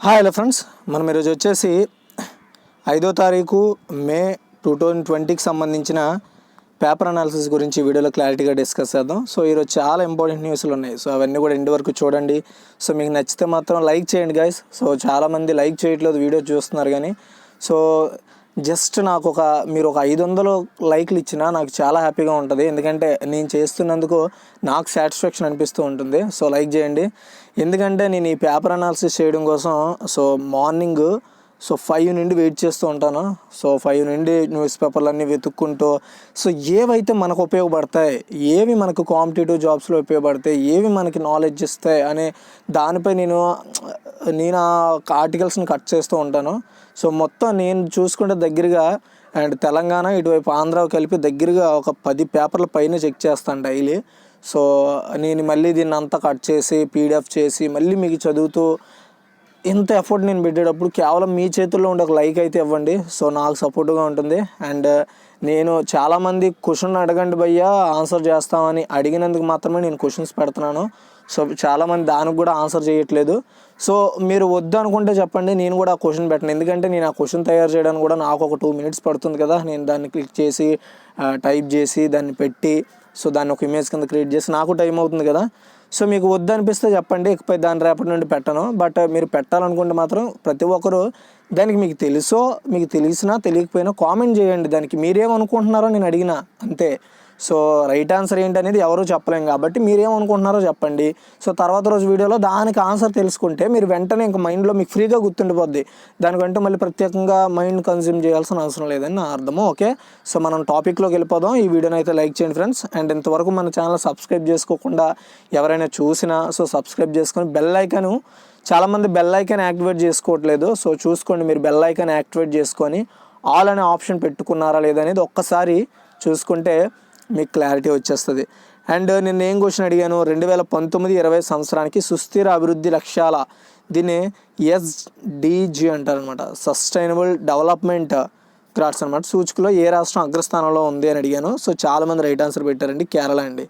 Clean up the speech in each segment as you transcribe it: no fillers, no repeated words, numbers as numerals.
Hi hello friends, మనం ఈరోజు వచ్చేసి 5వ తారీఖు మే 2020కి సంబంధించిన పేపర్ అనాలిసిస్ గురించి వీడియోలో క్లారిటీగా డిస్కస్ చేద్దాం. సో ఈరోజు చాలా ఇంపార్టెంట్ న్యూస్లు ఉన్నాయి. సో అవన్నీ కూడా ఎండ్ వరకు చూడండి. సో మీకు నచ్చితే మాత్రం లైక్ చేయండి గైస్. సో చాలామంది లైక్ చేయట్లేదు, వీడియో చూస్తున్నారు కానీ. సో జస్ట్ నాకు మీరు ఒక 500 లైక్లు ఇచ్చినా నాకు చాలా హ్యాపీగా ఉంటుంది. ఎందుకంటే నేను చేస్తున్నందుకు నాకు సాటిస్ఫాక్షన్ అనిపిస్తూ ఉంటుంది. సో లైక్ చేయండి. ఎందుకంటే నేను ఈ పేపర్ అనాలిసిస్ చేయడం కోసం మార్నింగ్ 5 నుండి వెయిట్ చేస్తూ ఉంటాను. 5 నుండి న్యూస్ పేపర్లన్నీ వెతుక్కుంటూ ఏవైతే మనకు ఉపయోగపడతాయి, ఏవి మనకు కాంపిటేటివ్ జాబ్స్లో ఉపయోగపడతాయి, ఏవి మనకి నాలెడ్జ్ ఇస్తాయి అనే దానిపై నేను ఆర్టికల్స్ని కట్ చేస్తూ ఉంటాను. మొత్తం నేను చూసుకుంటే దగ్గరగా అండ్ తెలంగాణ ఇటువైపు ఆంధ్ర కలిపి దగ్గరగా ఒక 10 పేపర్ల పైన చెక్ చేస్తాను డైలీ. నేను మళ్ళీ దీన్ని అంతా కట్ చేసి పీడిఎఫ్ చేసి మళ్ళీ మీకు చదువుతూ ఇంత ఎఫర్ట్ నేను పెట్టేటప్పుడు కేవలం మీ చేతుల్లో ఉండే ఒక లైక్ అయితే ఇవ్వండి. నాకు సపోర్ట్గా ఉంటుంది. అండ్ నేను చాలామంది క్వశ్చన్ అడగండి భయ్యా ఆన్సర్ చేస్తామని అడిగినందుకు మాత్రమే నేను క్వశ్చన్స్ పెడుతున్నాను. చాలామంది దానికి కూడా ఆన్సర్ చేయట్లేదు. మీరు వద్దు అనుకుంటే చెప్పండి, నేను కూడా ఆ క్వశ్చన్ పెట్టను. ఎందుకంటే నేను ఆ క్వశ్చన్ తయారు చేయడానికి కూడా నాకు ఒక 2 minutes పడుతుంది కదా. నేను దాన్ని క్లిక్ చేసి టైప్ చేసి దాన్ని పెట్టి దాన్ని ఒక ఇమేజ్ కింద క్రియేట్ చేసి నాకు టైం అవుతుంది కదా. మీకు వద్దు అనిపిస్తే చెప్పండి, ఇకపై దాని రేపటి నుండి పెట్టను. బట్ మీరు పెట్టాలనుకుంటే మాత్రం ప్రతి ఒక్కరు దానికి మీకు తెలిసినా తెలియకపోయినా కామెంట్ చేయండి. దానికి మీరేమనుకుంటున్నారో నేను అడిగిన అంతే. రైట్ ఆన్సర్ ఏంటనేది ఎవరూ చెప్పలేం కాబట్టి మీరేమనుకుంటున్నారో చెప్పండి. తర్వాత రోజు వీడియోలో దానికి ఆన్సర్ తెలుసుకుంటే మీరు వెంటనే ఇంక మైండ్లో మీకు ఫ్రీగా గుర్తుండిపోద్ది. దానికంటే మళ్ళీ ప్రత్యేకంగా మైండ్ కన్జ్యూమ్ చేయాల్సిన అవసరం లేదని నా అర్థము. ఓకే, మనం టాపిక్లోకి వెళ్ళిపోదాం. ఈ వీడియోని అయితే లైక్ చేయండి ఫ్రెండ్స్. అండ్ ఇంతవరకు మన ఛానల్ సబ్స్క్రైబ్ చేసుకోకుండా ఎవరైనా చూసినా సబ్స్క్రైబ్ చేసుకొని బెల్ ఐకాను, చాలామంది బెల్ ఐకాన్ యాక్టివేట్ చేసుకోవట్లేదు. చూసుకోండి, మీరు బెల్ ఐకాన్ యాక్టివేట్ చేసుకొని ఆల్ అనే ఆప్షన్ పెట్టుకున్నారా లేదనేది ఒక్కసారి చూసుకుంటే మీకు క్లారిటీ వచ్చేస్తుంది. అండ్ నేను ఏం క్వశ్చన్ అడిగాను, 2019-20 సంవత్సరానికి సుస్థిర అభివృద్ధి లక్ష్యాల, దీన్ని SDG అంటారనమాట, సస్టైనబుల్ డెవలప్మెంట్ గ్రాడ్స్ అనమాట, సూచికలో ఏ రాష్ట్రం అగ్రస్థానంలో ఉంది అని అడిగాను. చాలామంది రైట్ ఆన్సర్ పెట్టారండి, కేరళ అండి.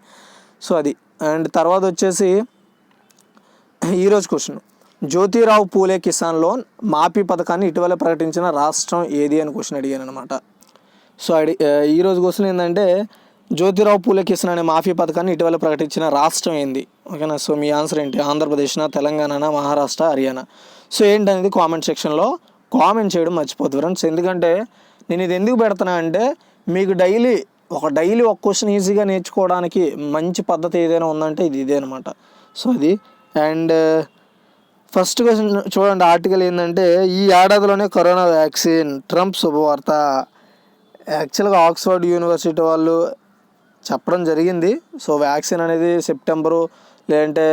అది. అండ్ తర్వాత వచ్చేసి ఈరోజు క్వశ్చన్, జ్యోతిరావు పూలే కిసాన్ లోన్ మాఫీ పథకాన్ని ఇటీవల ప్రకటించిన రాష్ట్రం ఏది అని క్వశ్చన్ అడిగాను అనమాట. ఈరోజు క్వశ్చన్ ఏంటంటే జ్యోతిరావు పూలే కిసాన్ అనే మాఫీ పథకాన్ని ఇటీవల ప్రకటించిన రాష్ట్రం ఏంది? ఓకేనా. మీ ఆన్సర్ ఏంటి? ఆంధ్రప్రదేశ్నా, తెలంగాణ, మహారాష్ట్ర, హర్యానా? ఏంటనేది కామెంట్ సెక్షన్లో కామెంట్ చేయడం మర్చిపోద్దు ఫ్రెండ్స్. ఎందుకంటే నేను ఇది ఎందుకు పెడుతున్నా అంటే మీకు డైలీ ఒక క్వశ్చన్ ఈజీగా నేర్చుకోవడానికి మంచి పద్ధతి ఏదైనా ఉందంటే ఇదే అనమాట. అది. అండ్ ఫస్ట్ క్వశ్చన్ చూడండి, ఆర్టికల్ ఏంటంటే ఈ ఏడాదిలోనే కరోనా వ్యాక్సిన్, ట్రంప్ శుభవార్త. యాక్చువల్గా ఆక్స్ఫర్డ్ యూనివర్సిటీ వాళ్ళు చెప్పడం జరిగింది. వ్యాక్సిన్ అనేది సెప్టెంబరు లేదంటే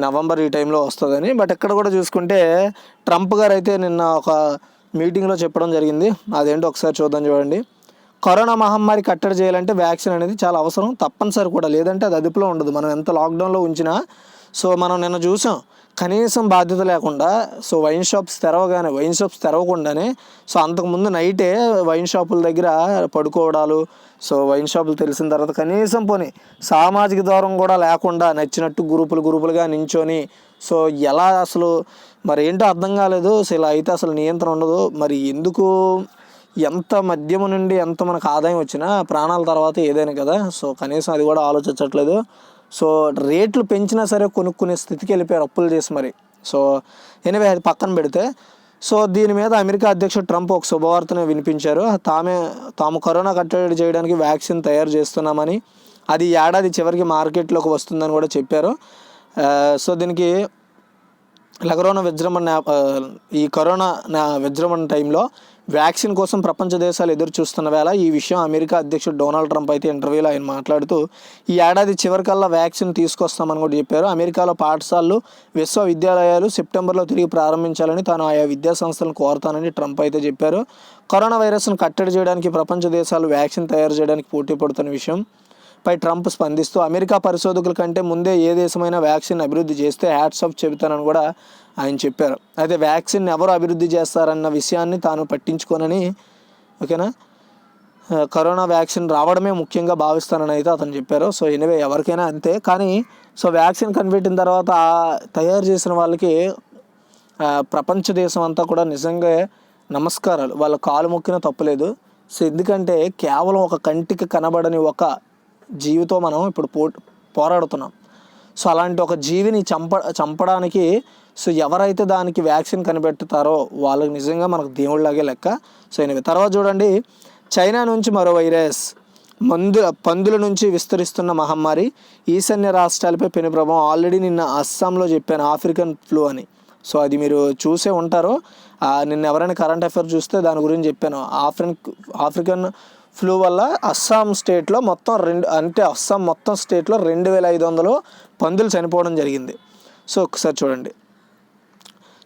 నవంబర్ ఈ టైంలో వస్తుందని. బట్ ఇక్కడ కూడా చూసుకుంటే ట్రంప్ గారు అయితే నిన్న ఒక మీటింగ్లో చెప్పడం జరిగింది. అదేంటో ఒకసారి చూడండి. కరోనా మహమ్మారి కట్టడి చేయాలంటే వ్యాక్సిన్ అనేది చాలా అవసరం, తప్పనిసరి కూడా, లేదంటే అది అదుపులో ఉండదు. మనం ఎంత లాక్డౌన్లో ఉంచినా మనం నిన్న చూసాం, కనీసం బాధ్యత లేకుండా వైన్ షాప్స్ తెరవకుండానే అంతకుముందు నైటే వైన్ షాపుల దగ్గర పడుకోవడాలు, వైన్ షాపులు తెలిసిన తర్వాత కనీసం పోనీ సామాజిక దూరం కూడా లేకుండా నచ్చినట్టు గ్రూపులుగా నించొని ఎలా అసలు మరి ఏంటో అర్థం కాలేదు. ఇలా అయితే అసలు నియంత్రణ ఉండదు. మరి ఎందుకు? ఎంత మద్యము నుండి ఎంత మనకు ఆదాయం వచ్చినా ప్రాణాల తర్వాత ఏదైనా కదా. కనీసం అది కూడా ఆలోచించట్లేదు. రేట్లు పెంచినా సరే కొనుక్కునే స్థితికి వెళ్ళిపోయారు అప్పులు చేసి మరి. ఎనివే అది పక్కన పెడితే దీని మీద అమెరికా అధ్యక్షుడు ట్రంప్ ఒక శుభవార్తను వినిపించారు. తాము కరోనా కట్టడి చేయడానికి వ్యాక్సిన్ తయారు చేస్తున్నామని, అది ఏడాది చివరికి మార్కెట్లోకి వస్తుందని కూడా చెప్పారు. దీనికి ఈ కరోనా విజృంభణ టైంలో వ్యాక్సిన్ కోసం ప్రపంచ దేశాలు ఎదురు చూస్తున్న వేళ ఈ విషయం అమెరికా అధ్యక్షుడు డొనాల్డ్ ట్రంప్ అయితే ఇంటర్వ్యూలో ఆయన మాట్లాడుతూ ఈ ఏడాది చివరికల్లా వ్యాక్సిన్ తీసుకొస్తామని కూడా చెప్పారు. అమెరికాలో పాఠశాలలు, విశ్వవిద్యాలయాలు సెప్టెంబర్లో తిరిగి ప్రారంభించాలని తాను ఆయా విద్యాసంస్థలను కోరుతానని ట్రంప్ అయితే చెప్పారు. కరోనా వైరస్ను కట్టడి చేయడానికి ప్రపంచ దేశాలు వ్యాక్సిన్ తయారు చేయడానికి పోటీ పడుతున్న విషయం పై ట్రంప్ స్పందిస్తూ అమెరికా పరిశోధకుల కంటే ముందే ఏ దేశమైనా వ్యాక్సిన్ అభివృద్ధి చేస్తే హ్యాట్స్ ఆఫ్ చెబుతానని కూడా ఆయన చెప్పారు. అయితే వ్యాక్సిన్ ఎవరు అభివృద్ధి చేస్తారన్న విషయాన్ని తాను పట్టించుకోనని, ఓకేనా, కరోనా వ్యాక్సిన్ రావడమే ముఖ్యంగా భావిస్తానని అయితే అతను చెప్పారు. ఎనివే ఎవరికైనా అంతే. కానీ వ్యాక్సిన్ కనిపెట్టిన తర్వాత తయారు చేసిన వాళ్ళకి ప్రపంచ దేశం అంతా కూడా నిజంగా నమస్కారాలు, వాళ్ళ కాలు మొక్కిన తప్పులేదు. సో ఎందుకంటే కేవలం ఒక కంటికి కనబడని ఒక జీవితో మనం ఇప్పుడు పోరాడుతున్నాం. సో అలాంటి ఒక జీవిని చంపడానికి సో ఎవరైతే దానికి వ్యాక్సిన్ కనిపెడతారో వాళ్ళకి నిజంగా మనకు దేవుళ్ళలాగే లెక్క. సో ఎనివే, తర్వాత చూడండి, చైనా నుంచి మరో వైరస్, పందుల నుంచి విస్తరిస్తున్న మహమ్మారి, ఈశాన్య రాష్ట్రాలపై పెను ప్రభావం. ఆల్రెడీ నిన్న అస్సాంలో చెప్పాను ఆఫ్రికన్ ఫ్లూ అని. సో అది మీరు చూసే ఉంటారు. నిన్న ఎవరైనా కరెంట్ అఫైర్ చూస్తే దాని గురించి చెప్పాను. ఆఫ్రికన్ ఫ్లూ వల్ల అస్సాం స్టేట్లో మొత్తం అస్సాం మొత్తం స్టేట్లో 2500 పందులు చనిపోవడం జరిగింది. సో ఒకసారి చూడండి.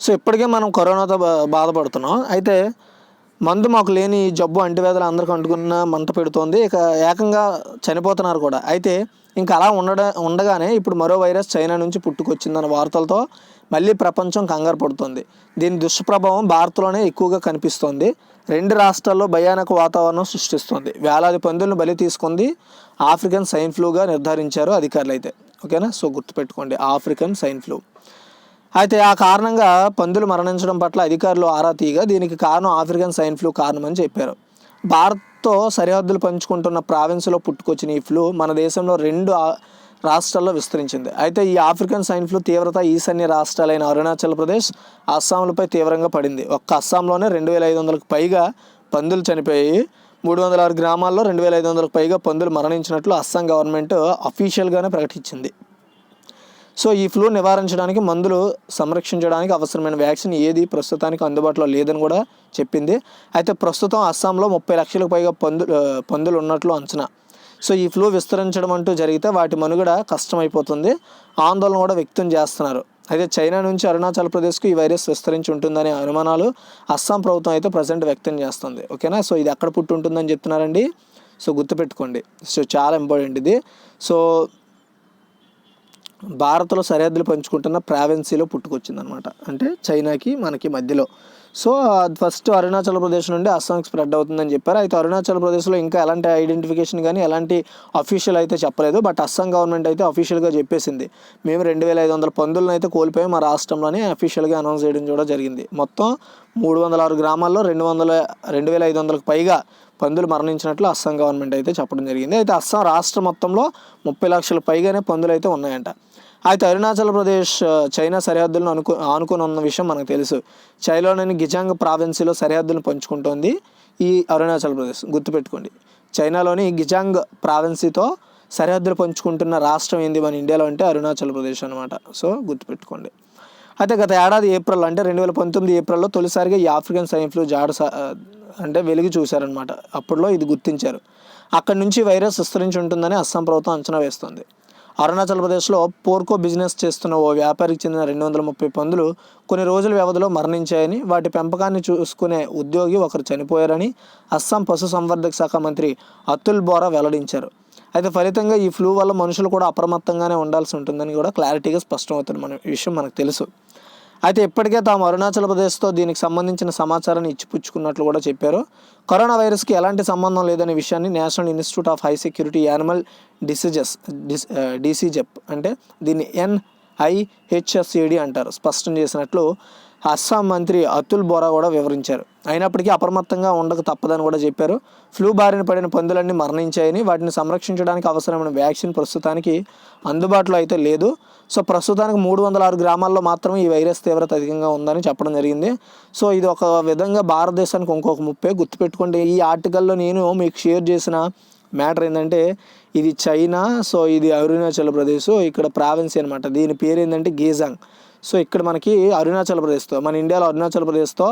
సో ఇప్పటికే మనం కరోనాతో బాధపడుతున్నాం. అయితే మందు మాకు లేని జబ్బు అంటువ్యాధులు అందరికీ అంటుకున్న మంట పెడుతోంది, ఇక ఏకంగా చనిపోతున్నారు కూడా. అయితే ఇంకా అలా ఉండగానే ఇప్పుడు మరో వైరస్ చైనా నుంచి పుట్టుకొచ్చిందన్న వార్తలతో మళ్ళీ ప్రపంచం కంగారు పడుతుంది. దీని దుష్ప్రభావం భారత్లోనే ఎక్కువగా కనిపిస్తోంది. 2 రాష్ట్రాల్లో భయానక వాతావరణం సృష్టిస్తుంది. వేలాది పందులను బలి తీసుకుంది. ఆఫ్రికన్ స్వైన్ ఫ్లూగా నిర్ధారించారు అధికారులు అయితే. ఓకేనా, సో గుర్తుపెట్టుకోండి, ఆఫ్రికన్ స్వైన్ ఫ్లూ. అయితే ఆ కారణంగా పందులు మరణించడం పట్ల అధికారులు ఆరా తీయగా దీనికి కారణం ఆఫ్రికన్ స్వైన్ ఫ్లూ కారణమని చెప్పారు. భారత్తో సరిహద్దులు పంచుకుంటున్న ప్రావిన్స్లో పుట్టుకొచ్చిన ఈ ఫ్లూ మన దేశంలో 2 రాష్ట్రాల్లో విస్తరించింది. అయితే ఈ ఆఫ్రికన్ స్వైన్ ఫ్లూ తీవ్రత ఈశాన్య రాష్ట్రాలైన అరుణాచల్ ప్రదేశ్, అస్సాంలపై తీవ్రంగా పడింది. ఒక్క అస్సాంలోనే 2500కు పైగా పందులు చనిపోయి 306 గ్రామాల్లో 2500కు పైగా పందులు మరణించినట్లు అస్సాం గవర్నమెంట్ అఫీషియల్గానే ప్రకటించింది. సో ఈ ఫ్లూ నివారించడానికి, మందులు సంరక్షించడానికి అవసరమైన వ్యాక్సిన్ ఏది ప్రస్తుతానికి అందుబాటులో లేదని కూడా చెప్పింది. అయితే ప్రస్తుతం అస్సాంలో 30 లక్షలకు పైగా పందులు ఉన్నట్లు అంచనా. సో ఈ ఫ్లూ విస్తరించడం అంటూ జరిగితే వాటి మనుగడ కష్టమైపోతుంది, ఆందోళన కూడా వ్యక్తం చేస్తున్నారు. అయితే చైనా నుంచి అరుణాచల్ ప్రదేశ్కు ఈ వైరస్ విస్తరించి ఉంటుందనే అనుమానాలు అస్సాం ప్రభుత్వం అయితే ప్రజెంట్ వ్యక్తం చేస్తుంది. ఓకేనా, సో ఇది ఎక్కడ పుట్టి ఉంటుందని చెప్తున్నారండి. సో గుర్తుపెట్టుకోండి, సో చాలా ఇంపార్టెంట్ ఇది. సో భారత్లో సరిహద్దులు పంచుకుంటున్న ప్రావిన్సీలో పుట్టుకొచ్చిందనమాట, అంటే చైనాకి మనకి మధ్యలో. సో ఫస్ట్ అరుణాచల్ ప్రదేశ్ నుండి అస్సాంకి స్ప్రెడ్ అవుతుందని చెప్పారు. అయితే అరుణాచల్ ప్రదేశ్లో ఇంకా ఎలాంటి ఐడెంటిఫికేషన్ కానీ ఎలాంటి అఫీషియల్ అయితే చెప్పలేదు. బట్ అస్సాం గవర్నమెంట్ అయితే అఫీషియల్గా చెప్పేసింది, మేము 2500 పందులను అయితే కోల్పోయి మా రాష్ట్రంలోనే అఫీషియల్గా అనౌన్స్ చేయడం కూడా జరిగింది. మొత్తం 306 గ్రామాల్లో 2500కు పైగా పందులు మరణించినట్లు అస్సాం గవర్నమెంట్ అయితే చెప్పడం జరిగింది. అయితే అస్సాం రాష్ట్రం మొత్తంలో 30 లక్షల పైగానే పందులు అయితే ఉన్నాయంట. అయితే అరుణాచల్ ప్రదేశ్ చైనా సరిహద్దులను ఆనుకొని ఉన్న విషయం మనకు తెలుసు. చైనాలోని గిజాంగ్ ప్రావిన్సీలో సరిహద్దులను పంచుకుంటోంది ఈ అరుణాచల్ ప్రదేశ్. గుర్తుపెట్టుకోండి, చైనాలోని గిజాంగ్ ప్రావిన్సీతో సరిహద్దులు పంచుకుంటున్న రాష్ట్రం ఏంది మన ఇండియాలో అంటే అరుణాచల్ ప్రదేశ్ అనమాట. సో గుర్తుపెట్టుకోండి. అయితే గత ఏడాది ఏప్రిల్ అంటే 2019 ఏప్రిల్లో తొలిసారిగా ఈ ఆఫ్రికన్ స్వైన్ ఫ్లూ వెలుగు చూశారనమాట. అప్పట్లో ఇది గుర్తించారు. అక్కడి నుంచి వైరస్ విస్తరించి ఉంటుందని అస్సాం ప్రభుత్వం అంచనా వేస్తుంది. అరుణాచల్ ప్రదేశ్లో పోర్కో బిజినెస్ చేస్తున్న ఓ వ్యాపారికి చెందిన 230 పందులు కొన్ని రోజుల వ్యవధిలో మరణించాయని, వాటి పెంపకాన్ని చూసుకునే ఉద్యోగి ఒకరు చనిపోయారని అస్సాం పశుసంవర్ధక శాఖ మంత్రి అతుల్ బోరా వెల్లడించారు. అయితే ఫలితంగా ఈ ఫ్లూ వల్ల మనుషులు కూడా అప్రమత్తంగానే ఉండాల్సి ఉంటుందని కూడా క్లారిటీగా స్పష్టమవుతుంది. విషయం మనకు తెలుసు. అయితే ఇప్పటికే తాము అరుణాచల్ ప్రదేశ్తో దీనికి సంబంధించిన సమాచారాన్ని ఇచ్చిపుచ్చుకున్నట్లు కూడా చెప్పారు. కరోనా వైరస్కి ఎలాంటి సంబంధం లేదనే విషయాన్ని national institute of high security animal diseases DCGEP అంటే దీన్ని NIHSAD అంటారు స్పష్టం చేసినట్లు అస్సాం మంత్రి అతుల్ బోరా కూడా వివరించారు. అయినప్పటికీ అప్రమత్తంగా ఉండక తప్పదని కూడా చెప్పారు. ఫ్లూ బారిన పడిన పందులన్నీ మరణించాయని, వాటిని సంరక్షించడానికి అవసరమైన వ్యాక్సిన్ ప్రస్తుతానికి అందుబాటులో అయితే లేదు. సో ప్రస్తుతానికి 306 గ్రామాల్లో మాత్రమే ఈ వైరస్ తీవ్రత అధికంగా ఉందని చెప్పడం జరిగింది. సో ఇది ఒక విధంగా భారతదేశానికి ఇంకొక ముప్పే. గుర్తుపెట్టుకోండి, ఈ ఆర్టికల్లో నేను మీకు షేర్ చేసిన మ్యాటర్ ఏంటంటే ఇది చైనా, సో ఇది అరుణాచల్ ప్రదేశ్, ఇక్కడ ప్రావిన్సీ అనమాట. దీని పేరు ఏంటంటే గేజాంగ్. సో ఇక్కడ మనకి అరుణాచల్ ప్రదేశ్తో, మన ఇండియాలో అరుణాచల్ ప్రదేశ్తో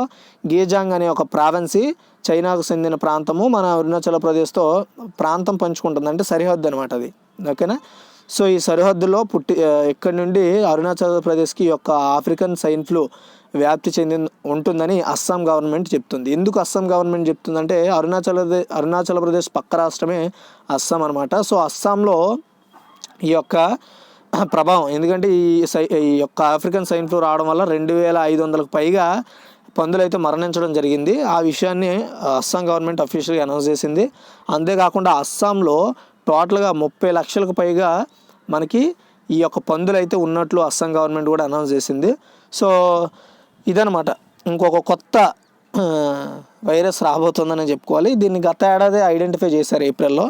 గేజాంగ్ అనే ఒక ప్రావిన్సీ, చైనాకు చెందిన ప్రాంతము మన అరుణాచల్ ప్రదేశ్తో ప్రాంతం పంచుకుంటుంది, అంటే సరిహద్దు అనమాట అది. ఓకేనా, సో ఈ సరిహద్దులో ఇక్కడి నుండి అరుణాచల్ ప్రదేశ్కి యొక్క ఆఫ్రికన్ స్వైన్ ఫ్లూ వ్యాప్తి చెంది ఉంటుందని అస్సాం గవర్నమెంట్ చెప్తుంది. ఎందుకు అస్సాం గవర్నమెంట్ చెప్తుందంటే అరుణాచల్ ప్రదేశ్ పక్క రాష్ట్రమే అస్సాం అనమాట. సో అస్సాంలో ఈ యొక్క ప్రభావం, ఎందుకంటే ఈ యొక్క ఆఫ్రికన్ స్వైన్ ఫ్లూ రావడం వల్ల 2500కు పైగా పందులు అయితే మరణించడం జరిగింది. ఆ విషయాన్ని అస్సాం గవర్నమెంట్ అఫీషియల్గా అనౌన్స్ చేసింది. అంతేకాకుండా అస్సాంలో టోటల్గా 30 లక్షలకు పైగా మనకి ఈ యొక్క పందులు అయితే ఉన్నట్లు అస్సాం గవర్నమెంట్ కూడా అనౌన్స్ చేసింది. సో ఇదనమాట ఇంకొక కొత్త వైరస్ రాబోతుందని చెప్పుకోవాలి. దీన్ని గత ఏడాది ఐడెంటిఫై చేశారు ఏప్రిల్లో.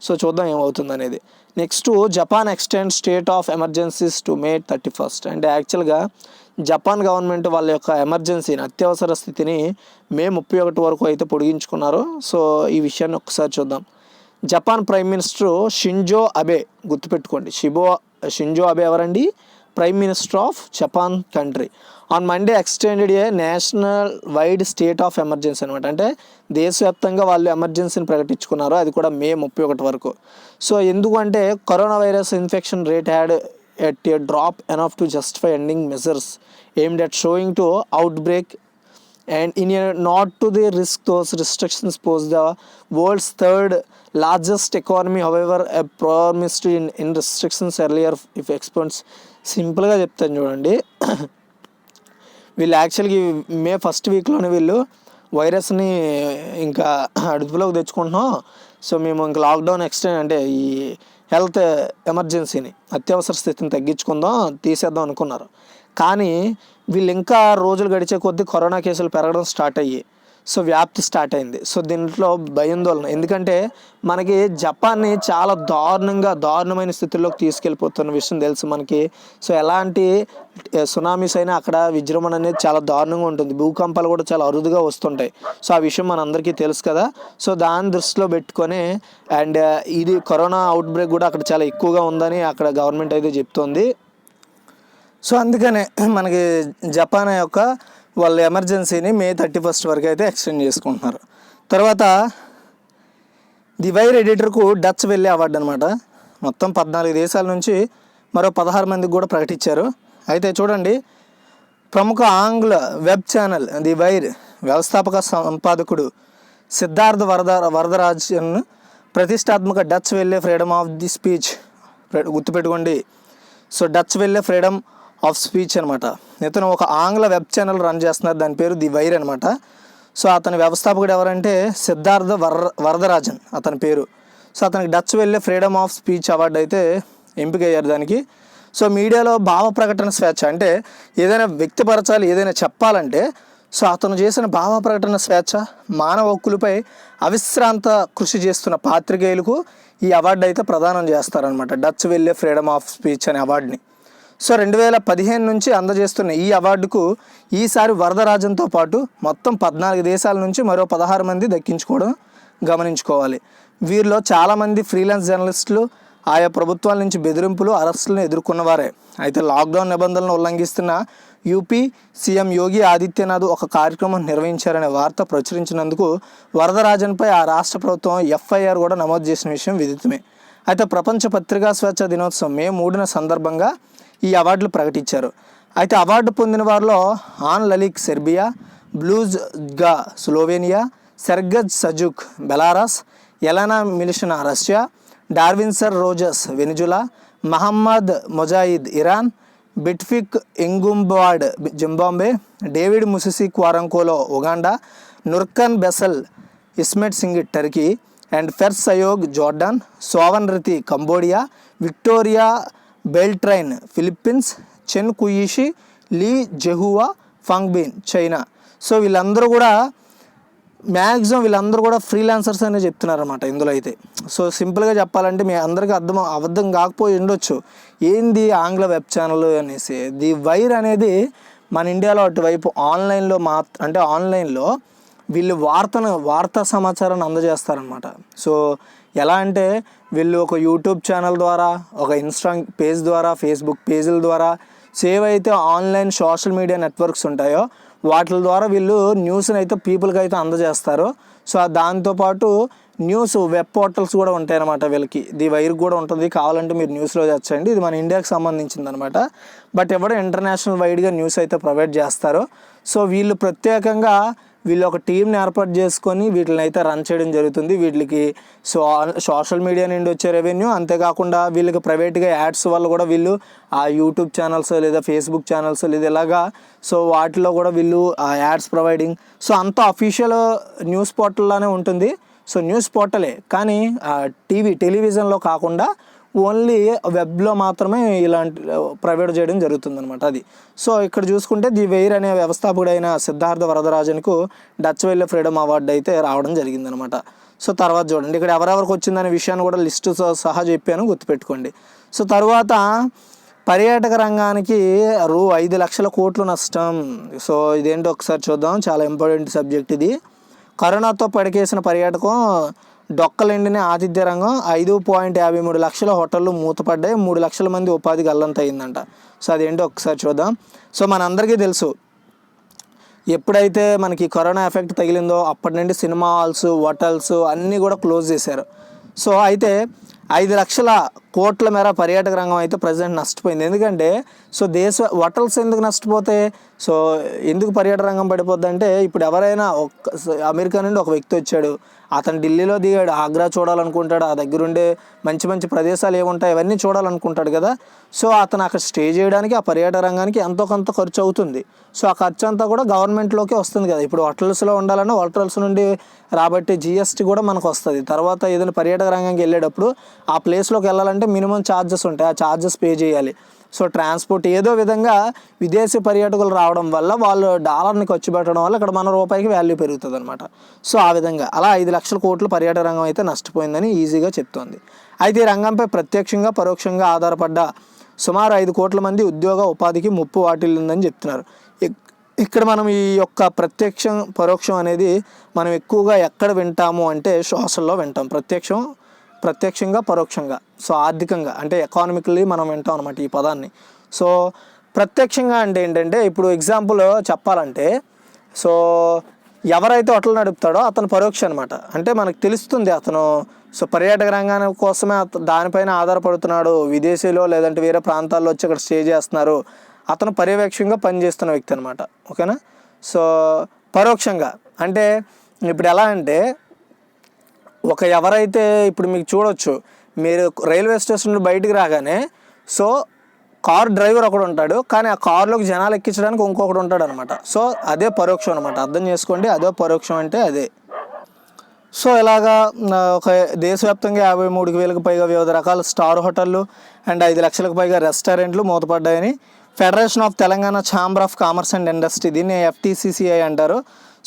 సో చూద్దాం ఏమవుతుంది అనేది. Next, Japan extend state of emergencies to May 31. అంటే యాక్చువల్గా జపాన్ గవర్నమెంట్ వాళ్ళ యొక్క ఎమర్జెన్సీని, అత్యవసర స్థితిని May 31 వరకు అయితే పొడిగించుకున్నారు. సో ఈ విషయాన్ని ఒకసారి చూద్దాం. Japan prime minister Shinzo Abe, గుర్తుపెట్టుకోండి, షింజో అబే ఎవరండి? Prime minister of Japan country. On Monday extended A national wide state of emergency అనమాట. అంటే దేశవ్యాప్తంగా వాళ్ళు ఎమర్జెన్సీని ప్రకటించుకున్నారు, అది కూడా May 31 వరకు. సో ఎందుకంటే corona virus infection rate had at a drop enough to justify ending measures aimed at showing to outbreak and in a not to the risk those restrictions pose the world's third largest economy. However, a promised in restrictions earlier if experts సింపుల్గా చెప్తాను చూడండి. వీళ్ళు యాక్చువల్గా May 1 వీక్లోనే వీళ్ళు వైరస్ని ఇంకా అదుపులోకి తెచ్చుకుంటున్నాం, so మేము ఇంకా లాక్డౌన్ ఎక్స్టెండ్ అంటే ఈ హెల్త్ ఎమర్జెన్సీని, అత్యవసర స్థితిని తగ్గించుకుందాం, తీసేద్దాం అనుకున్నారు. కానీ వీళ్ళు ఇంకా రోజులు గడిచే కొద్దీ కరోనా కేసులు పెరగడం స్టార్ట్ అయ్యి, సో వ్యాప్తి స్టార్ట్ అయింది. సో దీంట్లో భయాందోళన, ఎందుకంటే మనకి జపాన్ని చాలా దారుణమైన స్థితిలోకి తీసుకెళ్ళిపోతున్న విషయం తెలుసు మనకి. సో ఎలాంటి సునామీస్ అయినా అక్కడ విజృంభణ అనేది చాలా దారుణంగా ఉంటుంది, భూకంపాలు కూడా చాలా అరుదుగా వస్తుంటాయి. సో ఆ విషయం మనందరికీ తెలుసు కదా. సో దాన్ని దృష్టిలో పెట్టుకొని అండ్ ఇది కరోనా అవుట్బ్రేక్ కూడా అక్కడ చాలా ఎక్కువగా ఉందని అక్కడ గవర్నమెంట్ అయితే చెప్తోంది. సో అందుకనే మనకి జపాన్ యొక్క వాళ్ళ ఎమర్జెన్సీని May 31 వరకు అయితే ఎక్స్టెండ్ చేసుకుంటున్నారు. తర్వాత ది వైర్ ఎడిటర్కు డచ్ వెళ్ళే అవార్డు అనమాట. మొత్తం 14 దేశాల నుంచి మరో 16 మందికి కూడా ప్రకటించారు. అయితే చూడండి, ప్రముఖ ఆంగ్ల వెబ్ ఛానల్ ది వైర్ వ్యవస్థాపక సంపాదకుడు సిద్ధార్థ్ వరదరాజన్ ప్రతిష్టాత్మక డచ్ వెళ్ళే ఫ్రీడమ్ ఆఫ్ ది స్పీచ్, గుర్తుపెట్టుకోండి. సో డచ్ వెళ్ళే ఫ్రీడమ్ ఆఫ్ స్పీచ్ అనమాట. ఇతను ఒక ఆంగ్ల వెబ్ ఛానల్ రన్ చేస్తున్నారు, దాని పేరు ది వైర్ అనమాట. సో అతని వ్యవస్థాపకుడు ఎవరంటే సిద్ధార్థ వరదరాజన్ అతని పేరు. సో అతనికి డచ్ వెళ్ళే ఫ్రీడమ్ ఆఫ్ స్పీచ్ అవార్డు అయితే ఎంపికయ్యారు దానికి. సో మీడియాలో భావ ప్రకటన స్వేచ్ఛ, అంటే ఏదైనా వ్యక్తిపరచాలి, ఏదైనా చెప్పాలంటే సో అతను చేసిన భావ ప్రకటన స్వేచ్ఛ, మానవ హక్కులపై అవిశ్రాంత కృషి చేస్తున్న పాత్రికేయులకు ఈ అవార్డు అయితే ప్రదానం చేస్తారనమాట, డచ్ వెళ్ళే ఫ్రీడమ్ ఆఫ్ స్పీచ్ అనే అవార్డుని. సో 2015 నుంచి అందజేస్తున్న ఈ అవార్డుకు ఈసారి వరదరాజన్తో పాటు మొత్తం 14 దేశాల నుంచి మరో 16 మంది దక్కించుకోవడం గమనించుకోవాలి. వీరిలో చాలామంది ఫ్రీలాన్స్ జర్నలిస్టులు, ఆయా ప్రభుత్వాల నుంచి బెదిరింపులు, అరెస్టులను ఎదుర్కొన్నవారే. అయితే లాక్డౌన్ నిబంధనలను ఉల్లంఘిస్తున్న యూపీ సీఎం యోగి ఆదిత్యనాథ్ ఒక కార్యక్రమం నిర్వహించారనే వార్త ప్రచురించినందుకు వరదరాజన్పై ఆ రాష్ట్ర ప్రభుత్వం FIR కూడా నమోదు చేసిన విషయం విదితమే. అయితే ప్రపంచ పత్రికా స్వేచ్ఛ దినోత్సవం May 3 సందర్భంగా ఈ అవార్డులు ప్రకటించారు. అయితే అవార్డు పొందిన వారిలో ఆన్ లలిక్ సెర్బియా, బ్లూజ్ గా స్లోవేనియా, సెర్గజ్ సజుక్ బెలారస్, ఎలనా మిలిషనా రష్యా, డార్విన్సర్ రోజస్ వెనిజులా, మహమ్మద్ మొజాయిద్ ఇరాన్, బిట్ఫిక్ ఎంగుంబాడ్ జింబాబ్వే, డేవిడ్ ముసిసి క్వారంకోలో ఉగాండా, నుర్కన్ బెసల్ ఇస్మెట్ సింగ్ టర్కీ అండ్ ఫెర్ సయోగ్ జోర్డాన్, సోవన్ రితి కంబోడియా, విక్టోరియా బెల్ట్రైన్ ఫిలిప్పీన్స్, చెన్ కుయిషి లీ జెహువా ఫంగ్బిన్ చైనా. సో వీళ్ళందరూ కూడా వీళ్ళందరూ కూడా ఫ్రీలాన్సర్స్ అనే చెప్తున్నారన్నమాట ఇందులో అయితే. సో సింపుల్గా చెప్పాలంటే మీ అందరికీ అబద్ధం కాకపోయి ఉండొచ్చు, ఏంది ఆంగ్ల వెబ్ ఛానల్ అనేసి. ది వైర్ అనేది మన ఇండియాలో అటువైపు ఆన్లైన్లో వీళ్ళు వార్తా సమాచారాన్ని అందజేస్తారనమాట. సో ఎలా అంటే వీళ్ళు ఒక యూట్యూబ్ ఛానల్ ద్వారా, ఒక ఇన్స్టాగ్రామ్ పేజ్ ద్వారా, ఫేస్బుక్ పేజీల ద్వారా, ఏవైతే ఆన్లైన్ సోషల్ మీడియా నెట్వర్క్స్ ఉంటాయో వాటి ద్వారా వీళ్ళు న్యూస్ని అయితే పీపుల్కి అయితే అందజేస్తారు. సో దాంతోపాటు న్యూస్ వెబ్ పోర్టల్స్ కూడా ఉంటాయి అన్నమాట వీళ్ళకి. ది వైర్ కూడా ఉంటుంది, కావాలంటే మీరు న్యూస్లో వచ్చండి. ఇది మన ఇండియాకి సంబంధించింది అనమాట. బట్ ఎవడో ఇంటర్నేషనల్ వైడ్గా న్యూస్ అయితే ప్రొవైడ్ చేస్తారు. సో వీళ్ళు ప్రత్యేకంగా ఒక టీంని ఏర్పాటు చేసుకొని వీటిని అయితే రన్ చేయడం జరుగుతుంది. వీటికి సోషల్ మీడియా నుండి వచ్చే రెవెన్యూ, అంతేకాకుండా వీళ్ళకి ప్రైవేట్గా యాడ్స్ వల్ల కూడా వీళ్ళు ఆ యూట్యూబ్ ఛానల్స్ లేదా ఫేస్బుక్ ఛానల్స్ లేదా ఇలాగా సో వాటిలో కూడా వీళ్ళు ఆ యాడ్స్ ప్రొవైడింగ్. సో అంతా అఫీషియల్ న్యూస్ పోర్టల్లోనే ఉంటుంది. సో న్యూస్ పోర్టలే, కానీ టెలివిజన్లో కాకుండా ఓన్లీ వెబ్లో మాత్రమే ఇలాంటి ప్రొవైడ్ చేయడం జరుగుతుందన్నమాట. అది సో ఇక్కడ చూసుకుంటే ది వెయిర్ అనే వ్యవస్థాపకుడైన సిద్ధార్థ వరదరాజన్కు డచ్ వెల్ ఫ్రీడమ్ అవార్డు అయితే రావడం జరిగిందనమాట. సో తర్వాత చూడండి ఇక్కడ ఎవరెవరికి వచ్చిందనే విషయాన్ని కూడా లిస్టుతో సహా చెప్పాను, గుర్తుపెట్టుకోండి. సో తర్వాత పర్యాటక రంగానికి 5 లక్షల కోట్లు నష్టం. సో ఇదేంటో ఒకసారి చూద్దాం, చాలా ఇంపార్టెంట్ సబ్జెక్ట్ ఇది. కరోనాతో పడికేసిన పర్యాటకం, డొక్కలెండిన ఆతిథ్య రంగం, 5.53 లక్షల హోటళ్ళు మూతపడ్డాయి, 3 లక్షల మంది ఉపాధి గల్లంతయిందంట. సో అదేంటో ఒకసారి చూద్దాం. సో మనందరికీ తెలుసు, ఎప్పుడైతే మనకి కరోనా ఎఫెక్ట్ తగిలిందో అప్పటి నుండి సినిమా హాల్స్, హోటల్స్ అన్నీ కూడా క్లోజ్ చేశారు. సో అయితే 5 లక్షల కోట్ల మేర పర్యాటక రంగం అయితే ప్రజెంట్ నష్టపోయింది. ఎందుకంటే సో హోటల్స్ ఎందుకు నష్టపోతాయి, సో ఎందుకు పర్యాటక రంగం పడిపోద్ది అంటే, ఇప్పుడు ఎవరైనా అమెరికా నుండి ఒక వ్యక్తి వచ్చాడు, అతను ఢిల్లీలో దిగాడు, ఆగ్రా చూడాలనుకుంటాడు, ఆ దగ్గరుండే మంచి మంచి ప్రదేశాలు ఏముంటాయి అవన్నీ చూడాలనుకుంటాడు కదా. సో అతను అక్కడ స్టే చేయడానికి ఆ పర్యాటక రంగానికి ఎంతో కొంత ఖర్చు అవుతుంది. సో ఆ ఖర్చు అంతా కూడా గవర్నమెంట్లోకే వస్తుంది కదా. ఇప్పుడు హోటల్స్లో ఉండాలన్నా హోటల్స్ నుండి రాబట్టి జిఎస్టీ కూడా మనకు వస్తుంది. తర్వాత ఏదైనా పర్యాటక రంగానికి వెళ్ళేటప్పుడు ఆ ప్లేస్లోకి వెళ్ళాలంటే మినిమం ఛార్జెస్ ఉంటాయి, ఆ ఛార్జెస్ పే చేయాలి. సో ట్రాన్స్పోర్ట్ ఏదో విధంగా విదేశీ పర్యాటకులు రావడం వల్ల వాళ్ళు డాలర్ని ఖర్చు పెట్టడం వల్ల ఇక్కడ మన రూపాయికి వాల్యూ పెరుగుతుంది అనమాట. సో ఆ విధంగా అలా 5 లక్షల కోట్లు పర్యాటక రంగం అయితే నష్టపోయిందని ఈజీగా చెప్తోంది. అయితే ఈ రంగంపై ప్రత్యక్షంగా పరోక్షంగా ఆధారపడ్డ సుమారు 5 కోట్ల మంది ఉద్యోగ ఉపాధికి ముప్పు వాటిల్లిందని చెప్తున్నారు. ఇక్కడ మనం ఈ యొక్క ప్రత్యక్షం పరోక్షం అనేది మనం ఎక్కువగా ఎక్కడ వింటాము అంటే సోషల్లో వింటాం, ప్రత్యక్షంగా పరోక్షంగా. సో ఆర్థికంగా అంటే ఎకానమికల్లీ మనం వింటాం అనమాట ఈ పదాన్ని. సో ప్రత్యక్షంగా అంటే ఏంటంటే, ఇప్పుడు ఎగ్జాంపుల్ చెప్పాలంటే, సో ఎవరైతే హోటల్ నడుపుతాడో అతను పరోక్ష అనమాట. అంటే మనకు తెలుస్తుంది అతను సో పర్యాటక రంగాన్ని కోసమే దానిపైన ఆధారపడుతున్నాడు, విదేశీలో లేదంటే వేరే ప్రాంతాల్లో వచ్చి అక్కడ స్టే చేస్తున్నారు, అతను పర్యవేక్షంగా పనిచేస్తున్న వ్యక్తి అనమాట. ఓకేనా. సో పరోక్షంగా అంటే ఇప్పుడు ఎలా అంటే, ఎవరైతే ఇప్పుడు మీకు చూడొచ్చు, మీరు రైల్వే స్టేషన్ నుండి బయటికి రాగానే సో కార్ డ్రైవర్ ఒకడు ఉంటాడు, కానీ ఆ కారులోకి జనాలు ఎక్కించడానికి ఇంకొకడు ఉంటాడు అనమాట. సో అదే పరోక్షం అనమాట, అర్థం చేసుకోండి, అదే పరోక్షం అంటే అదే. సో ఇలాగా ఒక దేశవ్యాప్తంగా 53,000కు పైగా వివిధ రకాల స్టార్ హోటళ్ళు అండ్ 5 లక్షలకు పైగా రెస్టారెంట్లు మూతపడ్డాయని federation of Telangana chamber of commerce and industry, దీన్ని FTCCI అంటారు.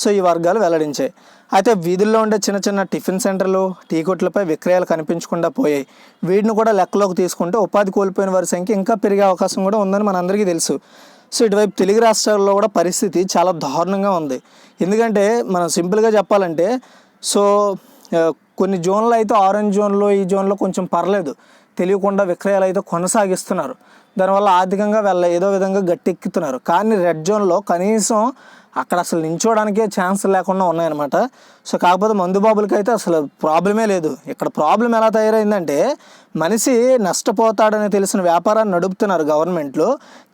సో ఈ వర్గాలు వెల్లడించాయి. అయితే వీధుల్లో ఉండే చిన్న చిన్న టిఫిన్ సెంటర్లు, టీ కొట్లపై విక్రయాలు కనిపించకుండా పోయాయి. వీటిని కూడా లెక్కలోకి తీసుకుంటే ఉపాధి కోల్పోయిన వారి సంఖ్య ఇంకా పెరిగే అవకాశం కూడా ఉందని మనందరికీ తెలుసు. సో ఇటువైపు తెలుగు రాష్ట్రాల్లో కూడా పరిస్థితి చాలా దారుణంగా ఉంది. ఎందుకంటే మనం సింపుల్గా చెప్పాలంటే, సో కొన్ని జోన్లు అయితే ఆరెంజ్ జోన్లో, ఈ జోన్లో కొంచెం పర్లేదు, తెలియకుండా విక్రయాలు అయితే కొనసాగిస్తున్నారు. దానివల్ల ఆర్థికంగా ఏదో విధంగా గట్టెక్కుతున్నారు. కానీ రెడ్ జోన్లో కనీసం అక్కడ అసలు నించోడానికే ఛాన్స్ లేకుండా ఉన్నాయన్నమాట. సో కాకపోతే మందుబాబులకి అయితే అసలు ప్రాబ్లమే లేదు. ఇక్కడ ప్రాబ్లం ఎలా తయారైందంటే, మనిషి నష్టపోతాడని తెలిసిన వ్యాపారాన్ని నడుపుతున్నారు గవర్నమెంట్లో,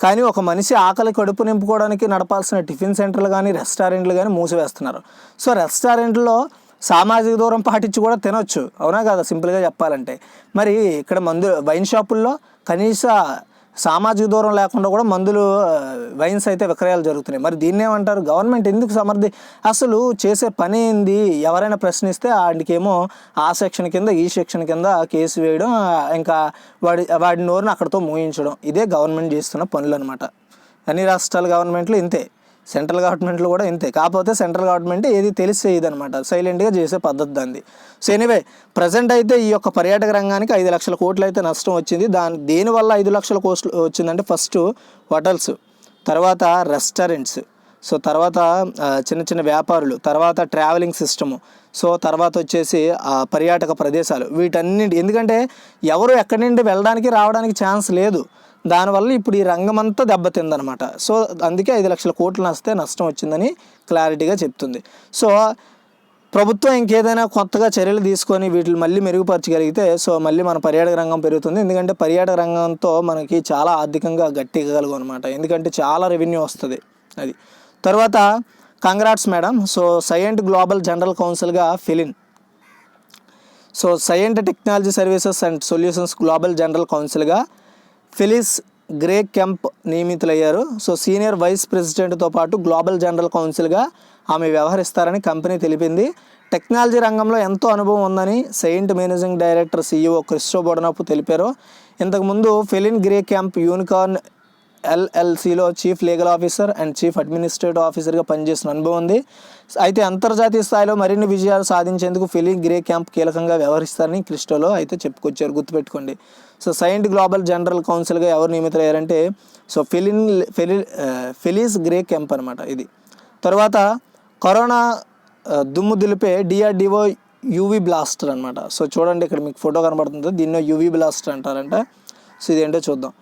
కానీ ఒక మనిషి ఆకలి కడుపు నింపుకోవడానికి నడపాల్సిన టిఫిన్ సెంటర్లు కానీ రెస్టారెంట్లు కానీ మూసివేస్తున్నారు. సో రెస్టారెంట్లో సామాజిక దూరం పాటించి కూడా తినొచ్చు, అవునా కదా, సింపుల్గా చెప్పాలంటే. మరి ఇక్కడ వైన్ షాపుల్లో కనీస సామాజిక దూరం లేకుండా కూడా వైన్స్ అయితే విక్రయాలు జరుగుతున్నాయి. మరి దీన్ని ఏమంటారు, గవర్నమెంట్ ఎందుకు అసలు చేసే పని ఏంది? ఎవరైనా ప్రశ్నిస్తే వాడికేమో ఆ సెక్షన్ కింద ఈ సెక్షన్ కింద కేసు వేయడం, ఇంకా వాడి నోరుని అక్కడితో మూయించడం, ఇదే గవర్నమెంట్ చేస్తున్న పనులు అనమాట. అన్ని రాష్ట్రాల గవర్నమెంట్లు ఇంతే, సెంట్రల్ గవర్నమెంట్లో కూడా ఇంతే. కాకపోతే సెంట్రల్ గవర్నమెంట్ ఏది తెలిసి చేయదనమాట, సైలెంట్గా చేసే పద్ధతి దాన్ని. సో ఎనీవే, ప్రజెంట్ అయితే ఈ యొక్క పర్యాటక రంగానికి 5 లక్షల కోట్లు అయితే నష్టం వచ్చింది. దేనివల్ల 5 లక్షల కోట్లు వచ్చిందంటే, ఫస్ట్ హోటల్స్, తర్వాత రెస్టారెంట్స్, సో తర్వాత చిన్న చిన్న వ్యాపారులు, తర్వాత ట్రావెలింగ్ సిస్టము, సో తర్వాత వచ్చేసి పర్యాటక ప్రదేశాలు, వీటన్నింటి. ఎందుకంటే ఎవరు ఎక్కడి నుండి వెళ్ళడానికి రావడానికి ఛాన్స్ లేదు, దానివల్ల ఇప్పుడు ఈ రంగం అంతా దెబ్బతిందనమాట. సో అందుకే 5 లక్షల కోట్లు నష్టం వచ్చిందని క్లారిటీగా చెప్తుంది. సో ప్రభుత్వం ఇంకేదైనా కొత్తగా చర్యలు తీసుకొని వీటిని మళ్ళీ మెరుగుపరచగలిగితే సో మళ్ళీ మన పర్యాటక రంగం పెరుగుతుంది. ఎందుకంటే పర్యాటక రంగంతో మనకి చాలా ఆర్థికంగా గట్టిగలుగు అనమాట, ఎందుకంటే చాలా రెవెన్యూ వస్తుంది అది. తర్వాత congrats madam. So Cyient global general కౌన్సిల్గా Phyllis, so Cyient technology services and solutions global general కౌన్సిల్గా ఫిలిస్ గ్రే కెంప్ నియమితులయ్యారు. సో సీనియర్ వైస్ ప్రెసిడెంట్తో పాటు గ్లోబల్ జనరల్ కౌన్సిల్గా ఆమె వ్యవహరిస్తారని కంపెనీ తెలిపింది. టెక్నాలజీ రంగంలో ఎంతో అనుభవం ఉందని సెయింట్ మేనేజింగ్ డైరెక్టర్ CEO క్రిస్టో బొడనపు తెలిపారు. ఇంతకుముందు ఫెలిన్ గ్రే క్యాంప్ యూనికార్న్ LLCలో chief legal officer and chief administrative ఆఫీసర్గా పనిచేసిన అనుభవం ఉంది. అయితే అంతర్జాతీయ స్థాయిలో మరిన్ని విజయాలు సాధించేందుకు ఫెలిన్ గ్రే క్యాంప్ కీలకంగా వ్యవహరిస్తారని క్రిస్టోలో అయితే చెప్పుకొచ్చారు, గుర్తుపెట్టుకోండి. సో సైంట్ గ్లోబల్ జనరల్ కౌన్సిల్గా ఎవరు నియమితులయ్యారంటే సో ఫెలిస్ గ్రే క్యాంప్ అనమాట ఇది. తర్వాత కరోనా దుమ్ము దులిపే DRDO UV బ్లాస్టర్ అనమాట. సో చూడండి ఇక్కడ మీకు ఫోటో కనబడుతుంది, దీన్ని UV బ్లాస్టర్ అంటారంట. సో ఇదేంటో చూద్దాం.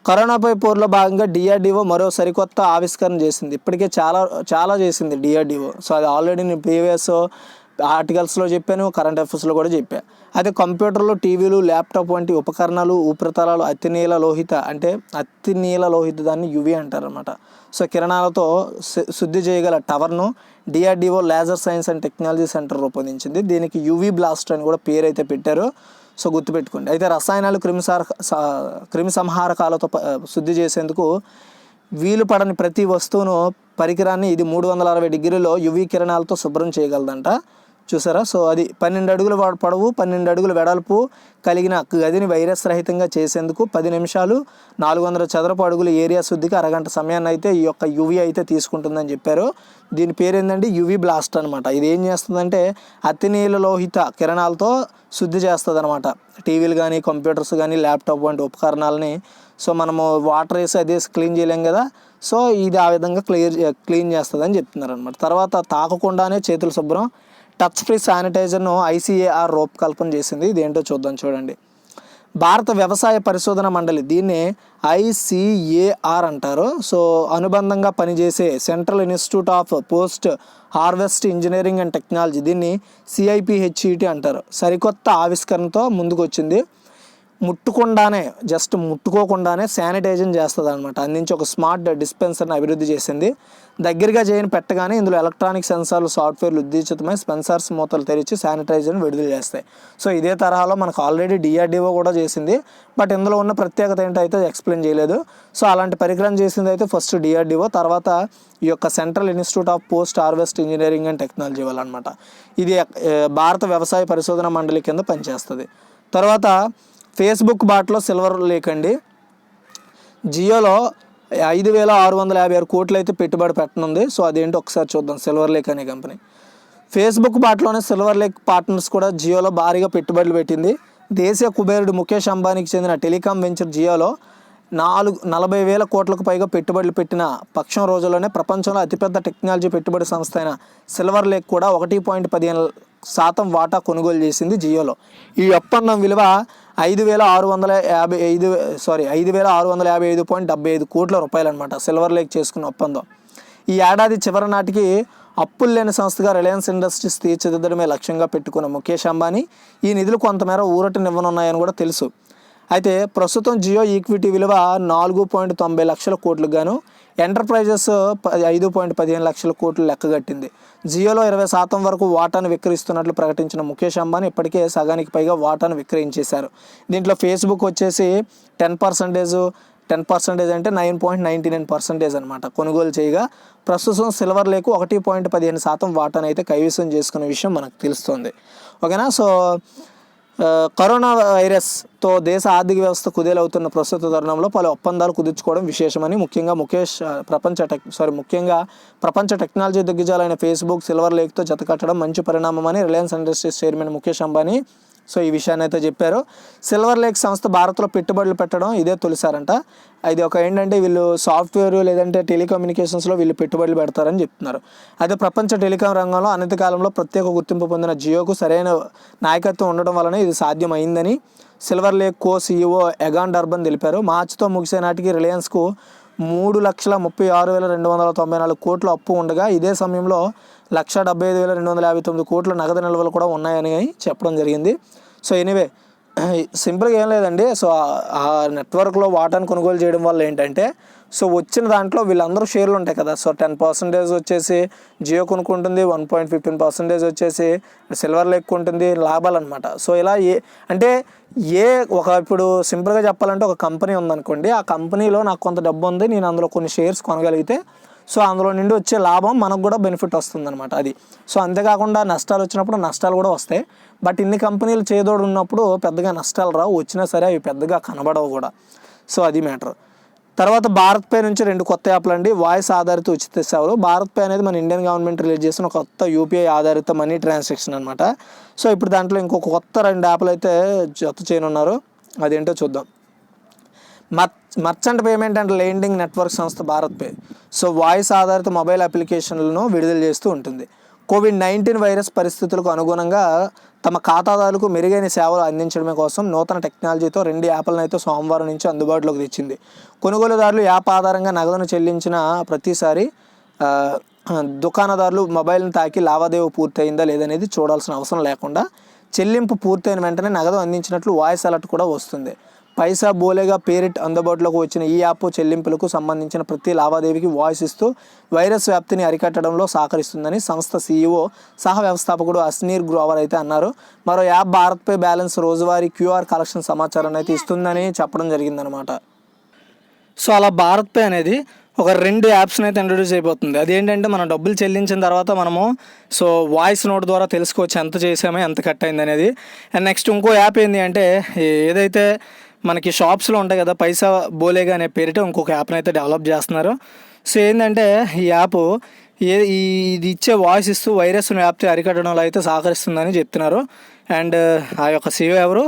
కరోనాపై పోరులో భాగంగా DRDO మరో సరికొత్త ఆవిష్కరణ చేసింది. ఇప్పటికే చాలా చేసింది DRDO. సో అది ఆల్రెడీ నేను ప్రీవియస్ ఆర్టికల్స్లో చెప్పాను, కరెంట్ అఫైర్స్లో కూడా చెప్పాను. అయితే కంప్యూటర్లు, టీవీలు, ల్యాప్టాప్ వంటి ఉపకరణాలు, ఉపరితలాలు అతినీల లోహిత దాన్ని UV అంటారనమాట. సో కిరణాలతో శుద్ధి చేయగల టవర్ను DRDO laser science and technology centre రూపొందించింది. దీనికి UV బ్లాస్టర్ అని కూడా పేరు అయితే పెట్టారు. సో గుర్తుపెట్టుకోండి. అయితే రసాయనాలు, క్రిమి సంహారకాలతో శుద్ధి చేసేందుకు వీలు పడని ప్రతి వస్తువును, పరికరాన్ని ఇది 360 డిగ్రీలో UV కిరణాలతో శుభ్రం చేయగలదంట. చూసారా? సో అది 12 అడుగుల పొడవు, 12 అడుగుల వెడల్పు కలిగిన గదిని వైరస్ రహితంగా చేసేందుకు 10 నిమిషాలు 400 చదరపు అడుగుల ఏరియా శుద్ధికి అరగంట సమయాన్ని అయితే ఈ యొక్క UV అయితే తీసుకుంటుందని చెప్పారు. దీని పేరు ఏంటంటే UV బ్లాస్ట్ అనమాట. ఇది ఏం చేస్తుందంటే అతినీల లోహిత కిరణాలతో శుద్ధి చేస్తుంది అనమాట. టీవీలు కానీ, కంప్యూటర్స్ కానీ, ల్యాప్టాప్ వంటి ఉపకరణాలని. సో మనము వాటర్ వేసి అదే క్లీన్ చేయలేం కదా, సో ఇది ఆ విధంగా క్లీన్ చేస్తుంది అని చెప్తున్నారు అనమాట. తర్వాత తాకకుండానే చేతులు శుభ్రం, టచ్ ఫ్రీ శానిటైజర్ను ICAR రూపకల్పన చేసింది. ఇదేంటో చూద్దాం, చూడండి. భారత వ్యవసాయ పరిశోధన మండలి, దీన్ని ICAR అంటారు. సో అనుబంధంగా పనిచేసే central institute of post harvest engineering and technology, దీన్ని CIPHET అంటారు. సరికొత్త ఆవిష్కరణతో ముందుకు వచ్చింది. ముట్టుకోకుండానే శానిటైజన్ చేస్తుంది అనమాట. అందించి ఒక స్మార్ట్ డిస్పెన్సర్ని అభివృద్ధి చేసింది. దగ్గరగా చేయని పెట్టగానే ఇందులో ఎలక్ట్రానిక్ సెన్సార్లు, సాఫ్ట్వేర్లు ఉద్దేశితమై స్పెన్సర్స్ మూతలు తెరిచి శానిటైజర్ని విడుదల చేస్తాయి. సో ఇదే తరహాలో మనకు ఆల్రెడీ DRDO కూడా చేసింది. బట్ ఇందులో ఉన్న ప్రత్యేకత ఏంటైతే ఎక్స్ప్లెయిన్ చేయలేదు. సో అలాంటి పరికరం చేసింది అయితే ఫస్ట్ DRDO, తర్వాత ఈ యొక్క central institute of post harvest engineering and technology వాళ్ళు అనమాట. ఇది భారత వ్యవసాయ పరిశోధన మండలి కింద పనిచేస్తుంది. తర్వాత ఫేస్బుక్ బాట్లో సిల్వర్ లేక్ అండి. జియోలో 5,656 కోట్లు అయితే పెట్టుబడి పెట్టనుంది. సో అదేంటో ఒకసారి చూద్దాం. సిల్వర్ లేక్ అనే కంపెనీ ఫేస్బుక్ బాట్లోనే సిల్వర్ లేక్ పార్ట్నర్స్ కూడా జియోలో భారీగా పెట్టుబడులు పెట్టింది. దేశీయ కుబేరుడు ముఖేష్ అంబానీకి చెందిన టెలికాం వెంచర్ జియోలో 40,000 కోట్లకు పైగా పెట్టుబడులు పెట్టిన పక్షం రోజుల్లోనే ప్రపంచంలో అతిపెద్ద టెక్నాలజీ పెట్టుబడి సంస్థ అయిన సిల్వర్ లేక్ కూడా 1.15% వాటా కొనుగోలు చేసింది జియోలో. ఈ ఒప్పందం విలువ 5,655.75 కోట్ల రూపాయలు అనమాట. సిల్వర్ లేక్ చేసుకున్న ఒప్పందం ఈ ఏడాది చివరి నాటికి అప్పులు లేని సంస్థగా రిలయన్స్ ఇండస్ట్రీస్ తీర్చిదిద్దడమే లక్ష్యంగా పెట్టుకున్న ముఖేష్ అంబానీ ఈ నిధులు కొంతమేర ఊరటనివ్వనున్నాయని కూడా తెలుసు. అయితే ప్రస్తుతం జియో ఈక్విటీ విలువ 4.90 లక్షల కోట్లకు గాను ఎంటర్ప్రైజెస్ 5.15 లక్షల కోట్లు లెక్కగట్టింది. జియోలో 20% వరకు వాటాను విక్రయిస్తున్నట్లు ప్రకటించిన ముఖేష్ అంబానీ ఇప్పటికే సగానికి పైగా వాటాను విక్రయించేశారు. దీంట్లో ఫేస్బుక్ వచ్చేసి 10% అంటే 9.99% అనమాట కొనుగోలు చేయగా, ప్రస్తుతం సిల్వర్ లేకు 1.15% వాటాను అయితే కైవసం చేసుకునే విషయం మనకు తెలుస్తుంది. ఓకేనా? సో కరోనా వైరస్తో దేశ ఆర్థిక వ్యవస్థ కుదేలవుతున్న ప్రస్తుత తరుణంలో పలు ఒప్పందాలు కుదుర్చుకోవడం విశేషమని ముఖ్యంగా ప్రపంచ టెక్నాలజీ దిగ్గజాలైన ఫేస్బుక్ సిల్వర్ లేక్తో జతకట్టడం మంచి పరిణామమని రిలయన్స్ ఇండస్ట్రీస్ చైర్మన్ ముఖేష్ అంబానీ సో ఈ విషయాన్ని అయితే చెప్పారు. సిల్వర్ లేక్ సంస్థ భారత్లో పెట్టుబడులు పెట్టడం ఇదే తొలిసారంట. ఇది ఒక ఏంటంటే వీళ్ళు సాఫ్ట్వేర్ లేదంటే టెలికమ్యూనికేషన్స్లో వీళ్ళు పెట్టుబడులు పెడతారని చెప్తున్నారు. అయితే ప్రపంచ టెలికాం రంగంలో అనతి కాలంలో ప్రత్యేక గుర్తింపు పొందిన జియోకు సరైన నాయకత్వం ఉండడం వలన ఇది సాధ్యమైందని సిల్వర్ లేక్ CEO ఎగాన్ డర్బన్ తెలిపారు. మార్చితో ముగిసే నాటికి రిలయన్స్కు 3,36,294 కోట్ల అప్పు ఉండగా ఇదే సమయంలో 1,75,259 కోట్ల నగదు నిల్వలు కూడా ఉన్నాయని చెప్పడం జరిగింది. సో ఎనీవే సింపుల్గా ఏం లేదండి. సో ఆ నెట్వర్క్లో వాటాను కొనుగోలు చేయడం వల్ల ఏంటంటే సో వచ్చిన దాంట్లో వీళ్ళందరూ షేర్లు ఉంటాయి కదా, సో 10% వచ్చేసి జియో కొనుక్కుంటుంది, 1.15% వచ్చేసి సిల్వర్లో ఎక్కువ ఉంటుంది, లాభాలు అనమాట. సో ఇలా అంటే ఇప్పుడు సింపుల్గా చెప్పాలంటే ఒక కంపెనీ ఉందనుకోండి, ఆ కంపెనీలో నాకు కొంత డబ్బు ఉంది, నేను అందులో కొన్ని షేర్స్ కొనగలిగితే సో అందులో నుండి వచ్చే లాభం మనకు కూడా బెనిఫిట్ వస్తుంది అనమాట అది. సో అంతేకాకుండా నష్టాలు వచ్చినప్పుడు నష్టాలు కూడా వస్తాయి. బట్ ఇన్ని కంపెనీలు చేదోడు ఉన్నప్పుడు పెద్దగా నష్టాలు రావు, వచ్చినా సరే అవి పెద్దగా కనబడవు కూడా. సో అది మ్యాటర్. తర్వాత భారత్ పే నుంచి 2 కొత్త యాప్లు అండి, వాయిస్ ఆధారిత ఉచిత సేవలు. భారత్ పే అనేది మన ఇండియన్ గవర్నమెంట్ రిలీజ్ చేసిన ఒక కొత్త యూపీఐ ఆధారిత మనీ ట్రాన్సాక్షన్ అనమాట. సో ఇప్పుడు దాంట్లో ఇంకొక కొత్త 2 యాప్లు అయితే జత చేయనున్నారు, అదేంటో చూద్దాం. Merchant payment and lending network సంస్థ భారత్ పే సో వాయిస్ ఆధారిత మొబైల్ అప్లికేషన్లను విడుదల చేస్తూ ఉంటుంది. కోవిడ్-19 వైరస్ పరిస్థితులకు అనుగుణంగా తమ ఖాతాదారులకు మెరుగైన సేవలు అందించడమే కోసం నూతన టెక్నాలజీతో 2 యాప్లను అయితే సోమవారం నుంచి అందుబాటులోకి తెచ్చింది. కొనుగోలుదారులు యాప్ ఆధారంగా నగదును చెల్లించిన ప్రతిసారి దుకాణదారులు మొబైల్ని తాకి లావాదేవీ పూర్తయిందా లేదనేది చూడాల్సిన అవసరం లేకుండా చెల్లింపు పూర్తయిన వెంటనే నగదు అందించినట్లు వాయిస్ అలర్ట్ కూడా వస్తుంది. పైసా బోలేగా పేరిట్ అందుబాటులోకి వచ్చిన ఈ యాప్ చెల్లింపులకు సంబంధించిన ప్రతి లావాదేవీకి వాయిస్ ఇస్తూ వైరస్ వ్యాప్తిని అరికట్టడంలో సహకరిస్తుందని సంస్థ CEO సహ వ్యవస్థాపకుడు అస్నీర్ గ్రోవర్ అయితే అన్నారు. మరో యాప్ భారత్ పే బ్యాలెన్స్ రోజువారీ QR కలెక్షన్ సమాచారాన్ని అయితే ఇస్తుందని చెప్పడం జరిగిందనమాట. సో అలా భారత్ పే అనేది ఒక 2 యాప్స్ని అయితే ఇంట్రొడ్యూస్ అయిపోతుంది. అదేంటంటే మనం డబ్బులు చెల్లించిన తర్వాత మనము సో వాయిస్ నోట్ ద్వారా తెలుసుకోవచ్చు ఎంత చేసామో ఎంత కట్ అయింది అనేది. అండ్ నెక్స్ట్ ఇంకో యాప్ ఏంటి అంటే ఏదైతే మనకి షాప్స్లో ఉంటాయి కదా పైసా బోలేగా అనే పేరిట ఇంకొక యాప్ని అయితే డెవలప్ చేస్తున్నారు. సో ఏంటంటే ఈ యాప్ ఇది ఇచ్చే వాయిస్ ఇస్తూ వైరస్ను వ్యాప్తి అరికట్టడంలో అయితే సహకరిస్తుందని చెప్తున్నారు. అండ్ ఆ యొక్క CEO ఎవరు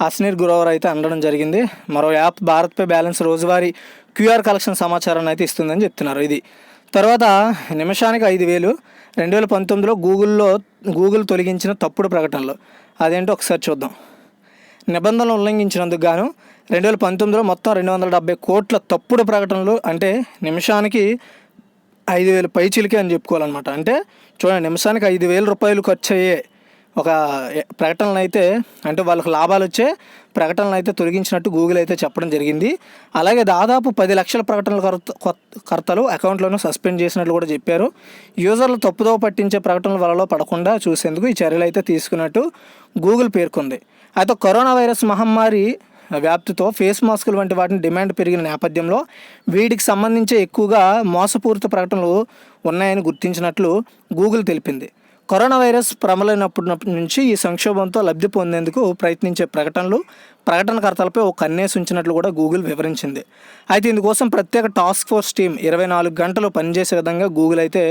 అస్నీర్ గ్రోవర్ అయితే అనడం జరిగింది. మరో యాప్ భారత్ పే బ్యాలెన్స్ రోజువారీ QR కలెక్షన్ సమాచారాన్ని అయితే ఇస్తుందని చెప్తున్నారు. ఇది తర్వాత నిమిషానికి 5,000 2019లో గూగుల్ తొలగించిన తప్పుడు ప్రకటనలు, అదేంటో ఒకసారి చూద్దాం. నిబంధనలు ఉల్లంఘించినందుకు గాను 2019లో మొత్తం 270 కోట్ల తప్పుడు ప్రకటనలు, అంటే నిమిషానికి 5,000 పైచిలికే అని చెప్పుకోవాలన్నమాట. అంటే చూడండి, నిమిషానికి 5,000 రూపాయలు ఖర్చు అయ్యే ఒక ప్రకటనలు అయితే, అంటే వాళ్ళకి లాభాలు వచ్చే ప్రకటనలు అయితే తొలగించినట్టు గూగుల్ అయితే చెప్పడం జరిగింది. అలాగే దాదాపు 10 లక్షల ప్రకటనల కర్తలు అకౌంట్లను సస్పెండ్ చేసినట్లు కూడా చెప్పారు. యూజర్లు తప్పుదోవ పట్టించే ప్రకటనల వలలో పడకుండా చూసేందుకు ఈ చర్యలు అయితే తీసుకున్నట్టు గూగుల్ పేర్కొంది. అయితే కరోనా వైరస్ మహమ్మారి వ్యాప్తితో ఫేస్ మాస్కులు వంటి వాటిని డిమాండ్ పెరిగిన నేపథ్యంలో వీటికి సంబంధించి ఎక్కువగా మోసపూరిత ప్రకటనలు ఉన్నాయని గుర్తించినట్లు గూగుల్ తెలిపింది. కరోనా వైరస్ ప్రబలినప్పటి నుంచి ఈ సంక్షోభంతో లబ్ధి పొందేందుకు ప్రయత్నించే ప్రకటనకర్తలపై ఒక కన్నేసి ఉంచినట్లు కూడా గూగుల్ వివరించింది. అయితే ఇందుకోసం ప్రత్యేక టాస్క్ ఫోర్స్ టీం 24 గంటలు పనిచేసే విధంగా గూగుల్ అయితే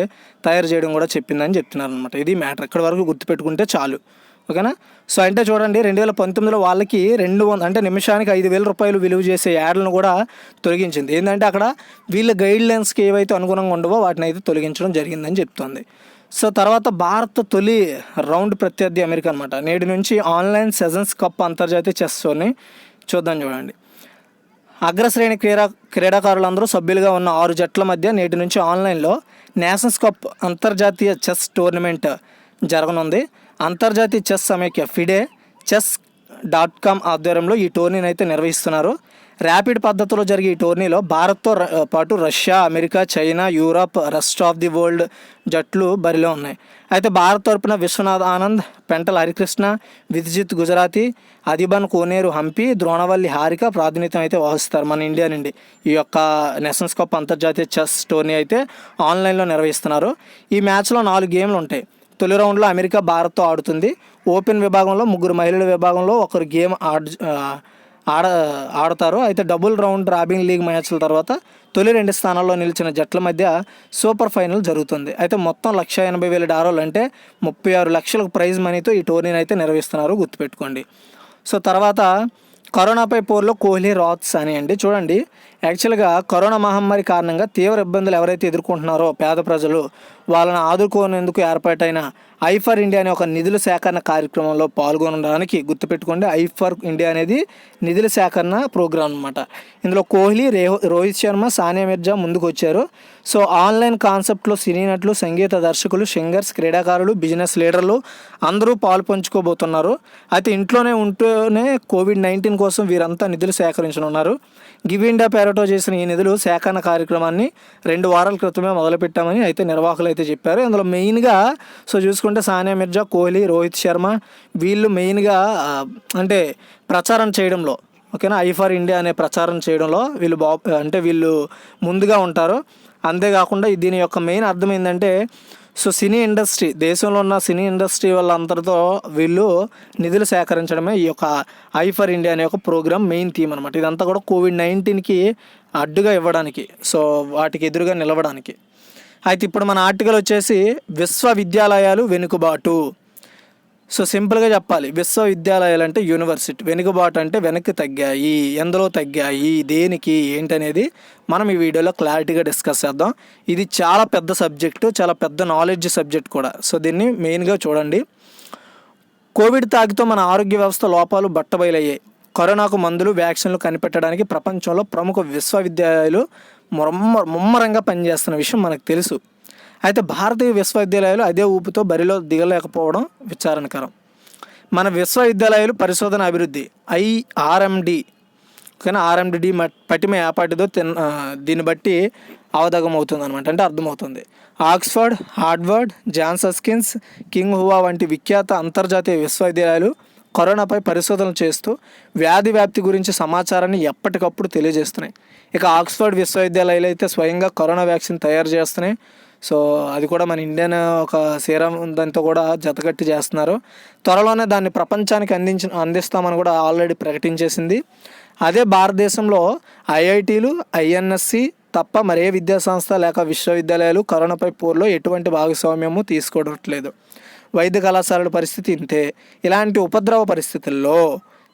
తయారు చేయడం కూడా చెప్పిందని చెప్తున్నారు అనమాట. ఇది మ్యాటర్, ఇక్కడి వరకు గుర్తుపెట్టుకుంటే చాలు, ఓకేనా. సో అంటే చూడండి, 2019లో వాళ్ళకి 200 అంటే నిమిషానికి 5,000 రూపాయలు విలువ చేసే యాడ్లను కూడా తొలగించింది. ఏంటంటే అక్కడ వీళ్ళ గైడ్లైన్స్కి ఏవైతే అనుగుణంగా ఉండవో వాటిని అయితే తొలగించడం జరిగిందని చెప్తోంది. సో తర్వాత భారత్ తొలి రౌండ్ ప్రత్యర్థి అమెరికా అనమాట. నేటి నుంచి ఆన్లైన్ సెజన్స్ కప్ అంతర్జాతీయ చెస్ షోని చూడండి. అగ్రశ్రేణి క్రీడాకారులందరూ సభ్యులుగా ఉన్న 6 జట్ల మధ్య నేటి నుంచి ఆన్లైన్లో నేషన్స్ కప్ అంతర్జాతీయ చెస్ టోర్నమెంట్ జరగనుంది. అంతర్జాతీయ చెస్ సమైక్య ఫిడే chess.com ఆధ్వర్యంలో ఈ టోర్నీని అయితే నిర్వహిస్తున్నారు. ర్యాపిడ్ పద్ధతిలో జరిగే ఈ టోర్నీలో భారత్తో పాటు Russia, America, China, Europe, rest of the world జట్లు బరిలో ఉన్నాయి. అయితే భారత్ తరపున విశ్వనాథ్ ఆనంద్, పెంటల హరికృష్ణ, విద్జిత్ గుజరాతీ, అదిబన్ కోనేరు హంపి, ద్రోణవల్లి హారిక ప్రాతినిధ్యం అయితే వహిస్తారు మన ఇండియా నుండి. ఈ యొక్క నేషన్స్ కప్ అంతర్జాతీయ చెస్ టోర్నీ అయితే ఆన్లైన్లో నిర్వహిస్తున్నారు. ఈ మ్యాచ్లో 4 గేమ్లు ఉంటాయి. తొలి రౌండ్లో అమెరికా భారత్తో ఆడుతుంది. ఓపెన్ విభాగంలో 3 మహిళల విభాగంలో ఒకరు గేమ్ ఆడతారు. అయితే డబుల్ రౌండ్ రాబిన్ లీగ్ మ్యాచ్ల తర్వాత తొలి 2 స్థానాల్లో నిలిచిన జట్ల మధ్య సూపర్ ఫైనల్ జరుగుతుంది. అయితే మొత్తం $180,000 అంటే 36 లక్షల ప్రైజ్ మనీతో ఈ టోర్నీని అయితే నిర్వహిస్తున్నారు, గుర్తుపెట్టుకోండి. సో తర్వాత కరోనాపై పోరులో కోహ్లీ రాత్స్ అని అండి. చూడండి, యాక్చువల్గా కరోనా మహమ్మారి కారణంగా తీవ్ర ఇబ్బందులు ఎవరైతే ఎదుర్కొంటున్నారో పేద ప్రజలు, వాళ్ళని ఆదుకోనేందుకు ఏర్పాటైన ఐ ఫర్ ఇండియా అనే ఒక నిధుల సేకరణ కార్యక్రమంలో పాల్గొనడానికి, గుర్తుపెట్టుకోండి, ఐ ఫర్ ఇండియా అనేది నిధుల సేకరణ ప్రోగ్రాం అనమాట. ఇందులో కోహ్లీ, రోహిత్ శర్మ, సానియా మిర్జా ముందుకు వచ్చారు. సో ఆన్లైన్ కాన్సెప్ట్లో సినీ నటులు, సంగీత దర్శకులు, సింగర్స్, క్రీడాకారులు, బిజినెస్ లీడర్లు అందరూ పాలు పంచుకోబోతున్నారు. అయితే ఇంట్లోనే ఉంటూనే కోవిడ్-19 కోసం వీరంతా నిధులు సేకరించనున్నారు. గివ్ ఇండియా పేరిట ఏర్పాటు చేసిన ఈ నిధులు సేకరణ కార్యక్రమాన్ని 2 వారాల క్రితమే మొదలుపెట్టామని అయితే నిర్వాహకులు అయితే చెప్పారు. ఇందులో మెయిన్గా చూసుకుంటే సానియా మిర్జా, కోహ్లీ, రోహిత్ శర్మ వీళ్ళు మెయిన్గా అంటే ప్రచారం చేయడంలో, ఓకేనా, ఐ ఫర్ ఇండియా అనే ప్రచారం చేయడంలో వీళ్ళు ముందుగా ఉంటారు. అంతేకాకుండా దీని యొక్క మెయిన్ అర్థం ఏంటంటే సినీ ఇండస్ట్రీ, దేశంలో ఉన్న సినీ ఇండస్ట్రీ వాళ్ళందరితో వీళ్ళు నిధులు సేకరించడమే ఈ యొక్క ఐ ఫర్ ఇండియా అనే ఒక ప్రోగ్రామ్ మెయిన్ థీమ్ అనమాట. ఇదంతా కూడా కోవిడ్-19కి అడ్డుగా ఇవ్వడానికి, వాటికి ఎదురుగా నిలవడానికి. అయితే ఇప్పుడు మన ఆర్టికల్ వచ్చేసి విశ్వవిద్యాలయాలు వెనుకబాటు. సింపుల్గా చెప్పాలి, విశ్వవిద్యాలయాలు అంటే యూనివర్సిటీ, వెనుకబాటు అంటే వెనక్కి తగ్గాయి, ఎందులో తగ్గాయి, దేనికి, ఏంటనేది మనం ఈ వీడియోలో క్లారిటీగా డిస్కస్ చేద్దాం. ఇది చాలా పెద్ద సబ్జెక్టు, చాలా పెద్ద నాలెడ్జ్ సబ్జెక్ట్ కూడా. దీన్ని మెయిన్గా చూడండి. కోవిడ్ తాకితో మన ఆరోగ్య వ్యవస్థ లోపాలు బట్టబయలయ్యాయి. కరోనాకు మందులు, వ్యాక్సిన్లు కనిపెట్టడానికి ప్రపంచంలో ప్రముఖ విశ్వవిద్యాలయాలు ముమ్మరంగా పనిచేస్తున్న విషయం మనకు తెలుసు. అయితే భారతీయ విశ్వవిద్యాలయాలు అదే ఊపుతో బరిలో దిగలేకపోవడం విచారణకరం. మన విశ్వవిద్యాలయాలు పరిశోధన అభివృద్ధి IRMD, కానీ RMD పటిమ ఏపాటిదో దీన్ని బట్టి అవగతమవుతుంది అనమాట, అంటే అర్థమవుతుంది. ఆక్స్ఫర్డ్, హార్వర్డ్, జాన్స్ హస్కిన్స్, కింగ్ హువా వంటి విఖ్యాత అంతర్జాతీయ విశ్వవిద్యాలయాలు కరోనాపై పరిశోధనలు చేస్తూ వ్యాధి వ్యాప్తి గురించి సమాచారాన్ని ఎప్పటికప్పుడు తెలియజేస్తున్నాయి. ఇక ఆక్స్ఫర్డ్ విశ్వవిద్యాలయాలు అయితే స్వయంగా కరోనా వ్యాక్సిన్ తయారు చేస్తున్నాయి. అది కూడా మన ఇండియన్ ఒక సీరం దాంతో కూడా జతకట్టి చేస్తున్నారు. త్వరలోనే దాన్ని ప్రపంచానికి అందిస్తామని కూడా ఆల్రెడీ ప్రకటించేసింది. అదే భారతదేశంలో IITలు, INSC తప్ప మరే విద్యాసంస్థ లేక విశ్వవిద్యాలయాలు కరోనాపై పోరులో ఎటువంటి భాగస్వామ్యము తీసుకోవట్లేదు. వైద్య కళాశాలల పరిస్థితి ఇంతే. ఇలాంటి ఉపద్రవ పరిస్థితుల్లో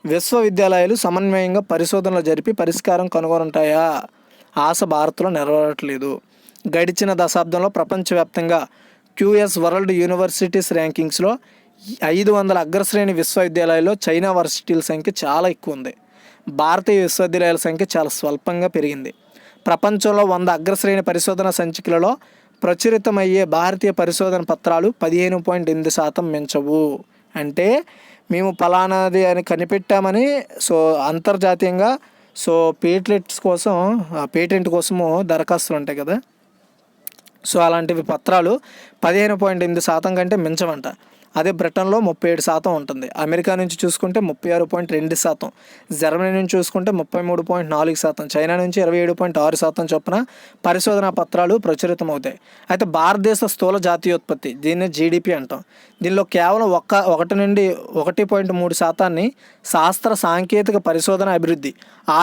విశ్వవిద్యాలయాలు సమన్వయంగా పరిశోధనలు జరిపి పరిష్కారం కనుగొంటాయా? ఆశ భారత్లో నెరవేరట్లేదు. గడిచిన దశాబ్దంలో ప్రపంచవ్యాప్తంగా QS వరల్డ్ యూనివర్సిటీస్ ర్యాంకింగ్స్లో 500 అగ్రశ్రేణి విశ్వవిద్యాలయాల్లో చైనా వర్సిటీల సంఖ్య చాలా ఎక్కువ ఉంది. భారతీయ విశ్వవిద్యాలయాల సంఖ్య చాలా స్వల్పంగా పెరిగింది. ప్రపంచంలో 100 అగ్రశ్రేణి పరిశోధన సంచికలలో ప్రచురితమయ్యే భారతీయ పరిశోధన పత్రాలు 15.8% మించవు. అంటే మేము ఫలానాది అని కనిపెట్టామని అంతర్జాతీయంగా పేటెంట్ కోసము దరఖాస్తులు ఉంటాయి కదా, అలాంటివి పత్రాలు 15.8% కంటే మించమంట. అదే బ్రిటన్లో 37% ఉంటుంది. అమెరికా నుంచి చూసుకుంటే 36.2%, జర్మనీ నుంచి చూసుకుంటే 33.4%, చైనా నుంచి 27.6% చొప్పున పరిశోధనా పత్రాలు ప్రచురితమవుతాయి. అయితే భారతదేశ స్థూల జాతీయోత్పత్తి, దీన్ని GDP అంటాం, దీనిలో కేవలం 1 నుండి 1.3% శాస్త్ర సాంకేతిక పరిశోధన అభివృద్ధి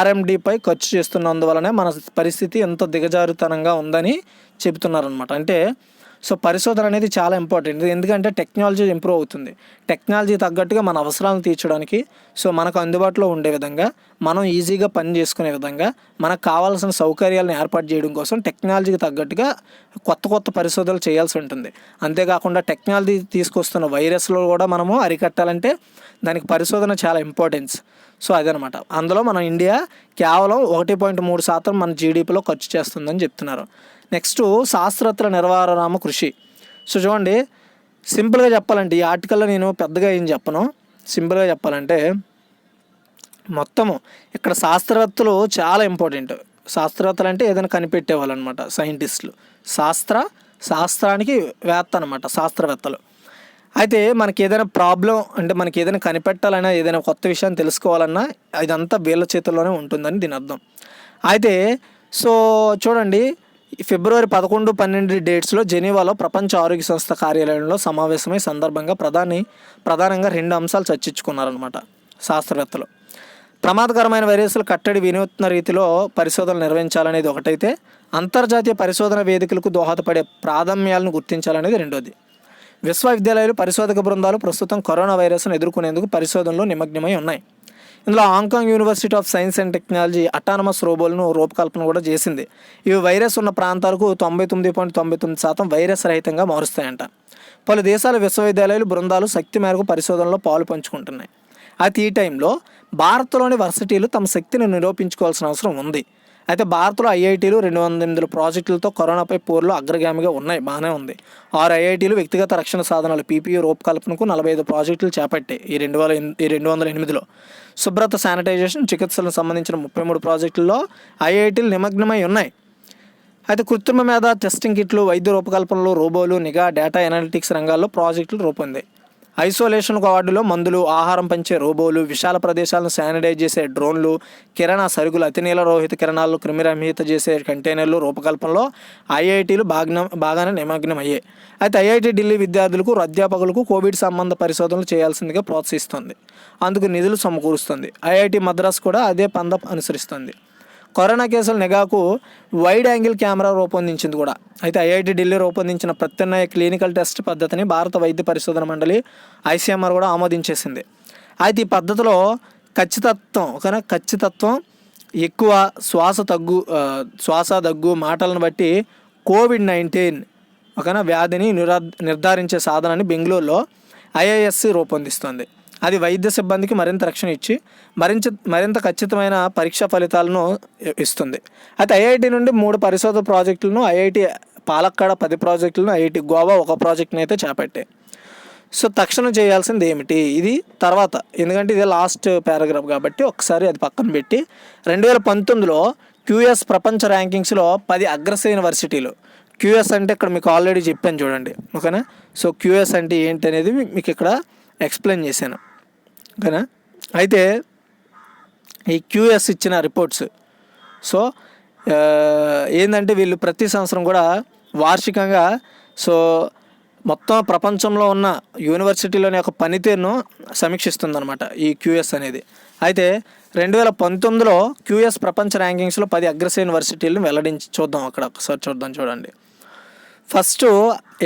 RMDపై ఖర్చు చేస్తున్నందువలనే మన పరిస్థితి ఎంత దిగజారుతనంగా ఉందని చెబుతున్నారనమాట. అంటే పరిశోధన అనేది చాలా ఇంపార్టెంట్. ఎందుకంటే టెక్నాలజీ ఇంప్రూవ్ అవుతుంది. టెక్నాలజీ తగ్గట్టుగా మన అవసరాలను తీర్చడానికి, మనకు అందుబాటులో ఉండే విధంగా, మనం ఈజీగా పని చేసుకునే విధంగా, మనకు కావాల్సిన సౌకర్యాలను ఏర్పాటు చేయడం కోసం టెక్నాలజీకి తగ్గట్టుగా కొత్త పరిశోధనలు చేయాల్సి ఉంటుంది. అంతేకాకుండా టెక్నాలజీ తీసుకొస్తున్న వైరస్లు కూడా మనము అరికట్టాలంటే దానికి పరిశోధన చాలా ఇంపార్టెన్స్. అదనమాట. అందులో మన ఇండియా కేవలం 1.3% మన GDPలో ఖర్చు చేస్తుందని చెప్తున్నారు. నెక్స్ట్, శాస్త్రవేత్తల నిర్వహణ కృషి. చూడండి, సింపుల్గా చెప్పాలంటే ఈ ఆర్టికల్లో నేను పెద్దగా ఏం చెప్పను. సింపుల్గా చెప్పాలంటే మొత్తము ఇక్కడ శాస్త్రవేత్తలు చాలా ఇంపార్టెంట్. శాస్త్రవేత్తలు అంటే ఏదైనా కనిపెట్టేవాళ్ళు అనమాట, సైంటిస్టులు. శాస్త్రానికి వేత్త అనమాట శాస్త్రవేత్తలు. అయితే మనకి ఏదైనా ప్రాబ్లం అంటే మనకి ఏదైనా కనిపెట్టాలన్నా, ఏదైనా కొత్త విషయాన్ని తెలుసుకోవాలన్నా ఇదంతా వీళ్ళ చేతుల్లోనే ఉంటుందని దీని అర్థం. అయితే చూడండి, ఫిబ్రవరి 11, 12 డేట్స్లో జెనీవాలో ప్రపంచ ఆరోగ్య సంస్థ కార్యాలయంలో సమావేశమై సందర్భంగా ప్రధానంగా 2 అంశాలు చర్చించుకున్నారనమాట శాస్త్రవేత్తలు. ప్రమాదకరమైన వైరస్లు కట్టడి వినూత్న రీతిలో పరిశోధనలు నిర్వహించాలనేది ఒకటైతే, అంతర్జాతీయ పరిశోధన వేదికలకు దోహదపడే ప్రాధాన్యాలను గుర్తించాలనేది రెండోది. విశ్వవిద్యాలయాలు, పరిశోధక బృందాలు ప్రస్తుతం కరోనా వైరస్ను ఎదుర్కొనేందుకు పరిశోధనలో నిమగ్నమై ఉన్నాయి. ఇందులో Hong Kong university of science and technology autonomous రోబోలను రూపకల్పన కూడా చేసింది. ఇవి వైరస్ ఉన్న ప్రాంతాలకు 99.99% వైరస్ రహితంగా మారుస్తాయంట. పలు దేశాల విశ్వవిద్యాలయాలు, బృందాలు శక్తి మేరకు పరిశోధనలో పాలు పంచుకుంటున్నాయి. అయితే ఈ టైంలో భారత్లోని వర్సిటీలు తమ శక్తిని నిరూపించుకోవాల్సిన అవసరం ఉంది. అయితే భారత్లో ఐఐటీలు 208 ప్రాజెక్టులతో కరోనాపై పోరులో అగ్రగామిగా ఉన్నాయి, బాగానే ఉంది. 6 ఐఐటీలు వ్యక్తిగత రక్షణ సాధనాలు పీపీఈ రూపకల్పనకు 45 ప్రాజెక్టులు చేపట్టాయి ఈ 2008లో. శుభ్రత, శానిటైజేషన్, చికిత్సలకు సంబంధించిన 33 ప్రాజెక్టుల్లో ఐఐటీలు నిమగ్నమై ఉన్నాయి. అయితే కృత్రిమ మేధ, టెస్టింగ్ కిట్లు, వైద్య రూపకల్పనలు, రోబోలు, నిఘా, డేటా ఎనాలిటిక్స్ రంగాల్లో ప్రాజెక్టులు రూపొందాయి. ఐసోలేషన్ వార్డులో మందులు, ఆహారం పంచే రోబోలు, విశాల ప్రదేశాలను శానిటైజ్ చేసే డ్రోన్లు, కిరాణా సరుకులు, అతినీల రోహిత కిరణాలు క్రిమిరహిత చేసే కంటైనర్లు రూపకల్పనలో ఐఐటీలు బాగానే నిమగ్నమయ్యాయి. అయితే ఐఐటి ఢిల్లీ విద్యార్థులకు, అధ్యాపకులకు కోవిడ్ సంబంధ పరిశోధనలు చేయాల్సిందిగా ప్రోత్సహిస్తుంది, అందుకు నిధులు సమకూరుస్తుంది. ఐఐటి మద్రాస్ కూడా అదే పంద అనుసరిస్తుంది. కరోనా కేసుల నిఘాకు వైడ్ యాంగిల్ కెమెరా రూపొందించింది కూడా. అయితే ఐఐటి ఢిల్లీ రూపొందించిన ప్రత్యామ్నాయ క్లినికల్ టెస్ట్ పద్ధతిని భారత వైద్య పరిశోధన మండలి ఐసీఎంఆర్ కూడా ఆమోదించేసింది. అయితే ఈ పద్ధతిలో ఖచ్చితత్వం ఎక్కువ, శ్వాస దగ్గు మాటలను బట్టి కోవిడ్-19 వ్యాధిని నిర్ధారించే సాధనాన్ని బెంగళూరులో ఐఐఎస్సి రూపొందిస్తుంది. అది వైద్య సిబ్బందికి మరింత రక్షణ ఇచ్చి మరింత ఖచ్చితమైన పరీక్షా ఫలితాలను ఇస్తుంది. అయితే ఐఐటి నుండి 3 పరిశోధన ప్రాజెక్టులను, ఐఐటి పాలక్కాడ 10 ప్రాజెక్టులను, ఐఐటి గోవా 1 ప్రాజెక్టును అయితే చేపట్టాయి. సో తక్షణం చేయాల్సింది ఏమిటి, ఇది తర్వాత, ఎందుకంటే ఇది లాస్ట్ పారాగ్రాఫ్ కాబట్టి ఒకసారి అది పక్కన పెట్టి 2019లో క్యూఎస్ ప్రపంచ ర్యాంకింగ్స్లో 10 అగ్రశ్రేణి యూనివర్సిటీలు. క్యూఎస్ అంటే ఇక్కడ మీకు ఆల్రెడీ చెప్పాను చూడండి, ఓకేనా. సో క్యూఎస్ అంటే ఏంటి అనేది మీకు ఇక్కడ ఎక్స్ప్లెయిన్ చేశాను, ఓకేనా. అయితే ఈ క్యూఎస్ ఇచ్చిన రిపోర్ట్స్, సో ఏంటంటే వీళ్ళు ప్రతి సంవత్సరం కూడా వార్షికంగా మొత్తం ప్రపంచంలో ఉన్న యూనివర్సిటీలోని యొక్క పనితీరును సమీక్షిస్తుందన్నమాట ఈ క్యూఎస్ అనేది. అయితే 2019లో క్యూఎస్ ప్రపంచ ర్యాంకింగ్స్లో 10 అగ్రశ్రేణి యూనివర్సిటీలను వెల్లడించి చూద్దాం, అక్కడ ఒకసారి చూడండి. ఫస్ట్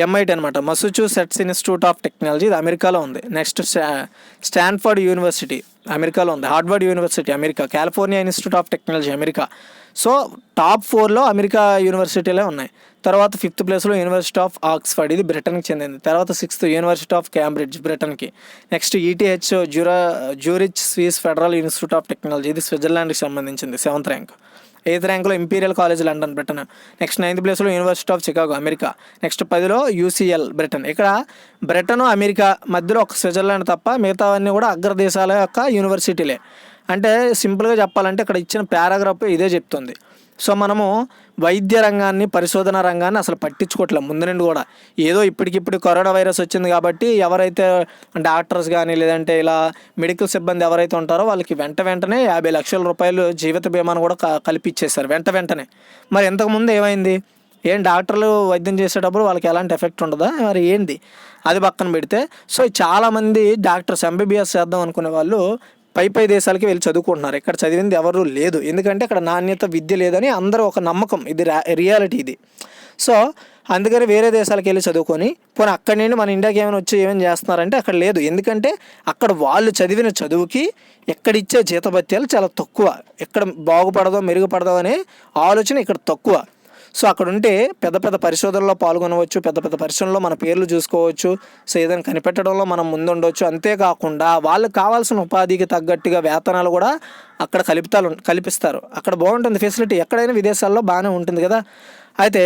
ఎంఐటి అనమాట, మసాచుసెట్స్ ఇన్స్టిట్యూట్ ఆఫ్ టెక్నాలజీ, ఇది అమెరికాలో ఉంది. నెక్స్ట్ స్టాన్ఫర్డ్ యూనివర్సిటీ అమెరికాలో ఉంది. Harvard University America. California Institute of Technology America. So top 4లో అమెరికా యూనివర్సిటీలే ఉన్నాయి. తర్వాత 5th ప్లేస్లో యూనివర్సిటీ ఆఫ్ ఆక్స్ఫర్డ్, ఇది బ్రిటన్కి చెందింది. తర్వాత 6th యూనివర్సిటీ ఆఫ్ క్యాంబ్రిడ్జ్, బ్రిటన్కి. Next ETH Zurich Swiss Federal Institute of Technology, ఇది స్విట్జర్లాండ్కి సంబంధించింది, 7th ర్యాంక్. 8th ర్యాంక్లో Imperial College London, Britain. Next 9th ప్లేస్లో University of Chicago America. Next 10లో యూసీఎల్, బ్రిటన్. ఇక్కడ బ్రిటన్, అమెరికా మధ్యలో ఒక స్విట్జర్లాండ్ తప్ప మిగతావన్నీ కూడా అగ్రదేశాల యొక్క యూనివర్సిటీలే. అంటే సింపుల్గా చెప్పాలంటే ఇక్కడ ఇచ్చిన పారాగ్రాఫ్ ఇదే చెప్తుంది. సో మనము వైద్య రంగాన్ని, పరిశోధన రంగాన్ని అసలు పట్టించుకోవట్లేదు ముందు నుండి కూడా. ఏదో ఇప్పటికిప్పుడు కరోనా వైరస్ వచ్చింది కాబట్టి ఎవరైతే డాక్టర్స్ కానీ లేదంటే ఇలా మెడికల్ సిబ్బంది ఎవరైతే ఉంటారో వాళ్ళకి వెంటనే 50 లక్షల రూపాయలు జీవిత బీమాను కూడా కల్పించేశారు వెంటనే. మరి ఇంతకుముందు ఏమైంది, డాక్టర్లు వైద్యం చేసేటప్పుడు వాళ్ళకి ఎలాంటి ఎఫెక్ట్ ఉండదా, మరి ఏంది అది పక్కన పెడితే. సో చాలామంది డాక్టర్స్ ఎంబీబీఎస్ చేద్దాం అనుకునే వాళ్ళు పై దేశాలకి వెళ్ళి చదువుకుంటున్నారు. ఇక్కడ చదివింది ఎవరు లేదు, ఎందుకంటే అక్కడ నాణ్యత విద్య లేదని అందరూ ఒక నమ్మకం, ఇది రియాలిటీ ఇది. సో అందుకని వేరే దేశాలకు వెళ్ళి చదువుకొని పోనీ అక్కడి నుండి మన ఇండియాకి ఏమైనా చేస్తున్నారంటే అక్కడ లేదు. ఎందుకంటే అక్కడ వాళ్ళు చదివిన చదువుకి ఎక్కడిచ్చే జీతభత్యాలు చాలా తక్కువ, ఎక్కడ బాగుపడదో మెరుగుపడదో అనే ఆలోచన ఇక్కడ తక్కువ. సో అక్కడ ఉంటే పెద్ద పరిశోధనలో పాల్గొనవచ్చు, పెద్ద పరిశ్రమలో మన పేర్లు చూసుకోవచ్చు, సో ఏదైనా కనిపెట్టడంలో మనం ముందుండవచ్చు. అంతేకాకుండా వాళ్ళకి కావాల్సిన ఉపాధికి తగ్గట్టుగా వేతనాలు కూడా అక్కడ కల్పిస్తారు. అక్కడ బాగుంటుంది ఫెసిలిటీ, ఎక్కడైనా విదేశాల్లో బాగానే ఉంటుంది కదా. అయితే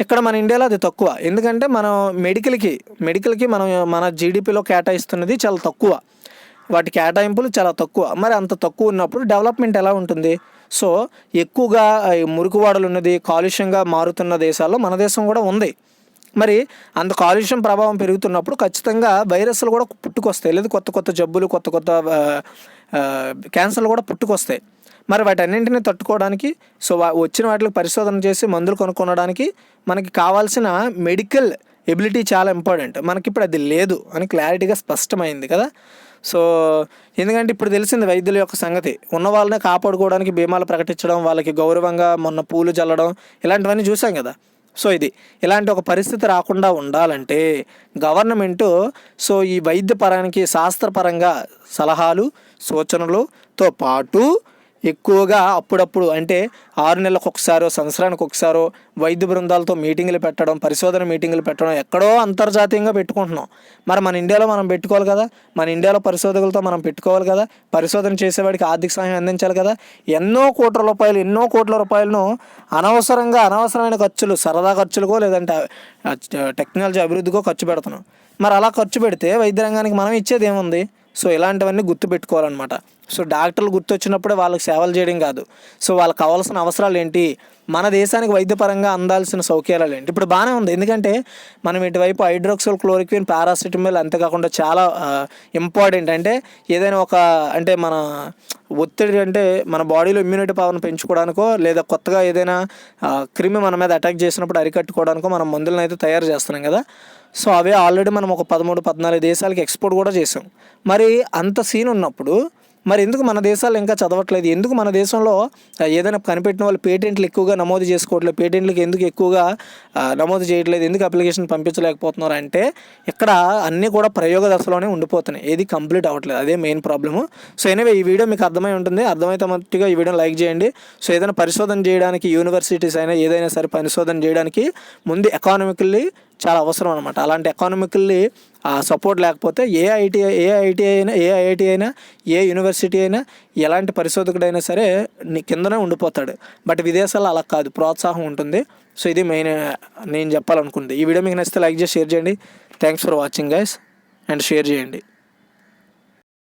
ఇక్కడ మన ఇండియాలో అది తక్కువ, ఎందుకంటే మనం మెడికల్కి మన జీడిపిలో కేటాయిస్తున్నది చాలా తక్కువ, వాటి కేటాయింపులు చాలా తక్కువ. మరి అంత తక్కువ ఉన్నప్పుడు డెవలప్మెంట్ ఎలా ఉంటుంది? సో ఎక్కువగా మురికివాడలు ఉన్నది, కాలుష్యంగా మారుతున్న దేశాల్లో మన దేశం కూడా ఉంది. మరి అంత కాలుష్యం ప్రభావం పెరుగుతున్నప్పుడు ఖచ్చితంగా వైరస్లు కూడా పుట్టుకొస్తాయి, లేదా కొత్త జబ్బులు, కొత్త క్యాన్సర్లు కూడా పుట్టుకొస్తాయి. మరి వాటన్నింటినీ తట్టుకోవడానికి సో వచ్చిన వాటికి పరిశోధన చేసి మందులు కొనుక్కోవడానికి మనకి కావాల్సిన మెడికల్ ఎబిలిటీ చాలా ఇంపార్టెంట్. మనకిప్పుడు అది లేదు అని క్లారిటీగా స్పష్టమైంది కదా. సో ఎందుకంటే ఇప్పుడు తెలిసింది వైద్యుల యొక్క సంగతి, ఉన్న వాళ్ళనే కాపాడుకోవడానికి బీమాలు ప్రకటించడం, వాళ్ళకి గౌరవంగా మొన్న పూలు చల్లడం, ఇలాంటివన్నీ చూసాం కదా. సో ఇలాంటి ఒక పరిస్థితి రాకుండా ఉండాలంటే గవర్నమెంటు సో ఈ వైద్యపరానికి శాస్త్రపరంగా సలహాలు సూచనలతో పాటు ఎక్కువగా అప్పుడప్పుడు అంటే 6 నెలలకు ఒకసారో సంవత్సరానికి ఒకసారో వైద్య బృందాలతో మీటింగులు పెట్టడం, పరిశోధన మీటింగులు పెట్టడం ఎక్కడో అంతర్జాతీయంగా పెట్టుకుంటున్నాం. మరి మన ఇండియాలో మనం పెట్టుకోవాలి కదా, మన ఇండియాలో పరిశోధకులతో మనం పెట్టుకోవాలి కదా, పరిశోధన చేసేవాడికి ఆర్థిక సహాయం అందించాలి కదా. ఎన్నో కోట్ల రూపాయలను అనవసరమైన ఖర్చులు, సరదా ఖర్చులకో లేదంటే టెక్నాలజీ అభివృద్ధికో ఖర్చు పెడుతున్నాం. మరి అలా ఖర్చు పెడితే వైద్య రంగానికి మనం ఇచ్చేది ఏముంది? సో ఇలాంటివన్నీ గుర్తుపెట్టుకోవాలన్నమాట. సో డాక్టర్లు గుర్తొచ్చినప్పుడే వాళ్ళకి సేవలు చేయడం కాదు, సో వాళ్ళకి కావాల్సిన అవసరాలు ఏంటి, మన దేశానికి వైద్యపరంగా అందాల్సిన సౌకర్యాలు ఏంటి. ఇప్పుడు బాగానే ఉంది, ఎందుకంటే మనం ఇటువైపు హైడ్రోక్సిల్ క్లోరోక్విన్, పారాసిటమాల్, అంతేకాకుండా చాలా ఇంపార్టెంట్ అంటే ఏదైనా అంటే మన ఒత్తిడి అంటే మన బాడీలో ఇమ్యూనిటీ పవర్ని పెంచుకోవడానికో లేదా కొత్తగా ఏదైనా క్రిమి మన మీద అటాక్ చేసినప్పుడు అరికట్టుకోవడానికో మనం మందులను అయితే తయారు చేస్తున్నాం కదా. సో అవే ఆల్రెడీ మనం ఒక 13-14 దేశాలకి ఎక్స్పోర్ట్ కూడా చేసాం. మరి అంత సీన్ ఉన్నప్పుడు మరి ఎందుకు మన దేశాల్లో ఇంకా చదవట్లేదు? ఎందుకు మన దేశంలో ఏదైనా కనిపెట్టిన వాళ్ళు పేటెంట్లు ఎక్కువగా నమోదు చేసుకోవట్లేదు? పేటెంట్లకి ఎందుకు ఎక్కువగా నమోదు చేయట్లేదు? ఎందుకు అప్లికేషన్ పంపించలేకపోతున్నారు అంటే ఇక్కడ అన్నీ కూడా ప్రయోగ దశలోనే ఉండిపోతున్నాయి, ఏది కంప్లీట్ అవ్వట్లేదు. అదే మెయిన్ ప్రాబ్లము. సో ఎనివే ఈ వీడియో మీకు అర్థమై ఉంటుంది. అర్థమైతే మట్టుగా ఈ వీడియోని లైక్ చేయండి. సో ఏదైనా పరిశోధన చేయడానికి యూనివర్సిటీస్ అయినా ఏదైనా సరే పరిశోధన చేయడానికి ముందు ఎకానమికల్లీ చాలా అవసరం అనమాట. అలాంటి ఎకానమికల్లీ సపోర్ట్ లేకపోతే ఏ ఐఐటి అయినా ఏ యూనివర్సిటీ అయినా ఎలాంటి పరిశోధకుడైనా సరే కిందనే ఉండిపోతాడు. బట్ విదేశాల్లో అలా కాదు, ప్రోత్సాహం ఉంటుంది. సో ఇది మెయిన్ నేను చెప్పాలనుకుంది. ఈ వీడియో మీకు నచ్చితే లైక్ చేసి షేర్ చేయండి. Thanks for watching guys, and share చేయండి.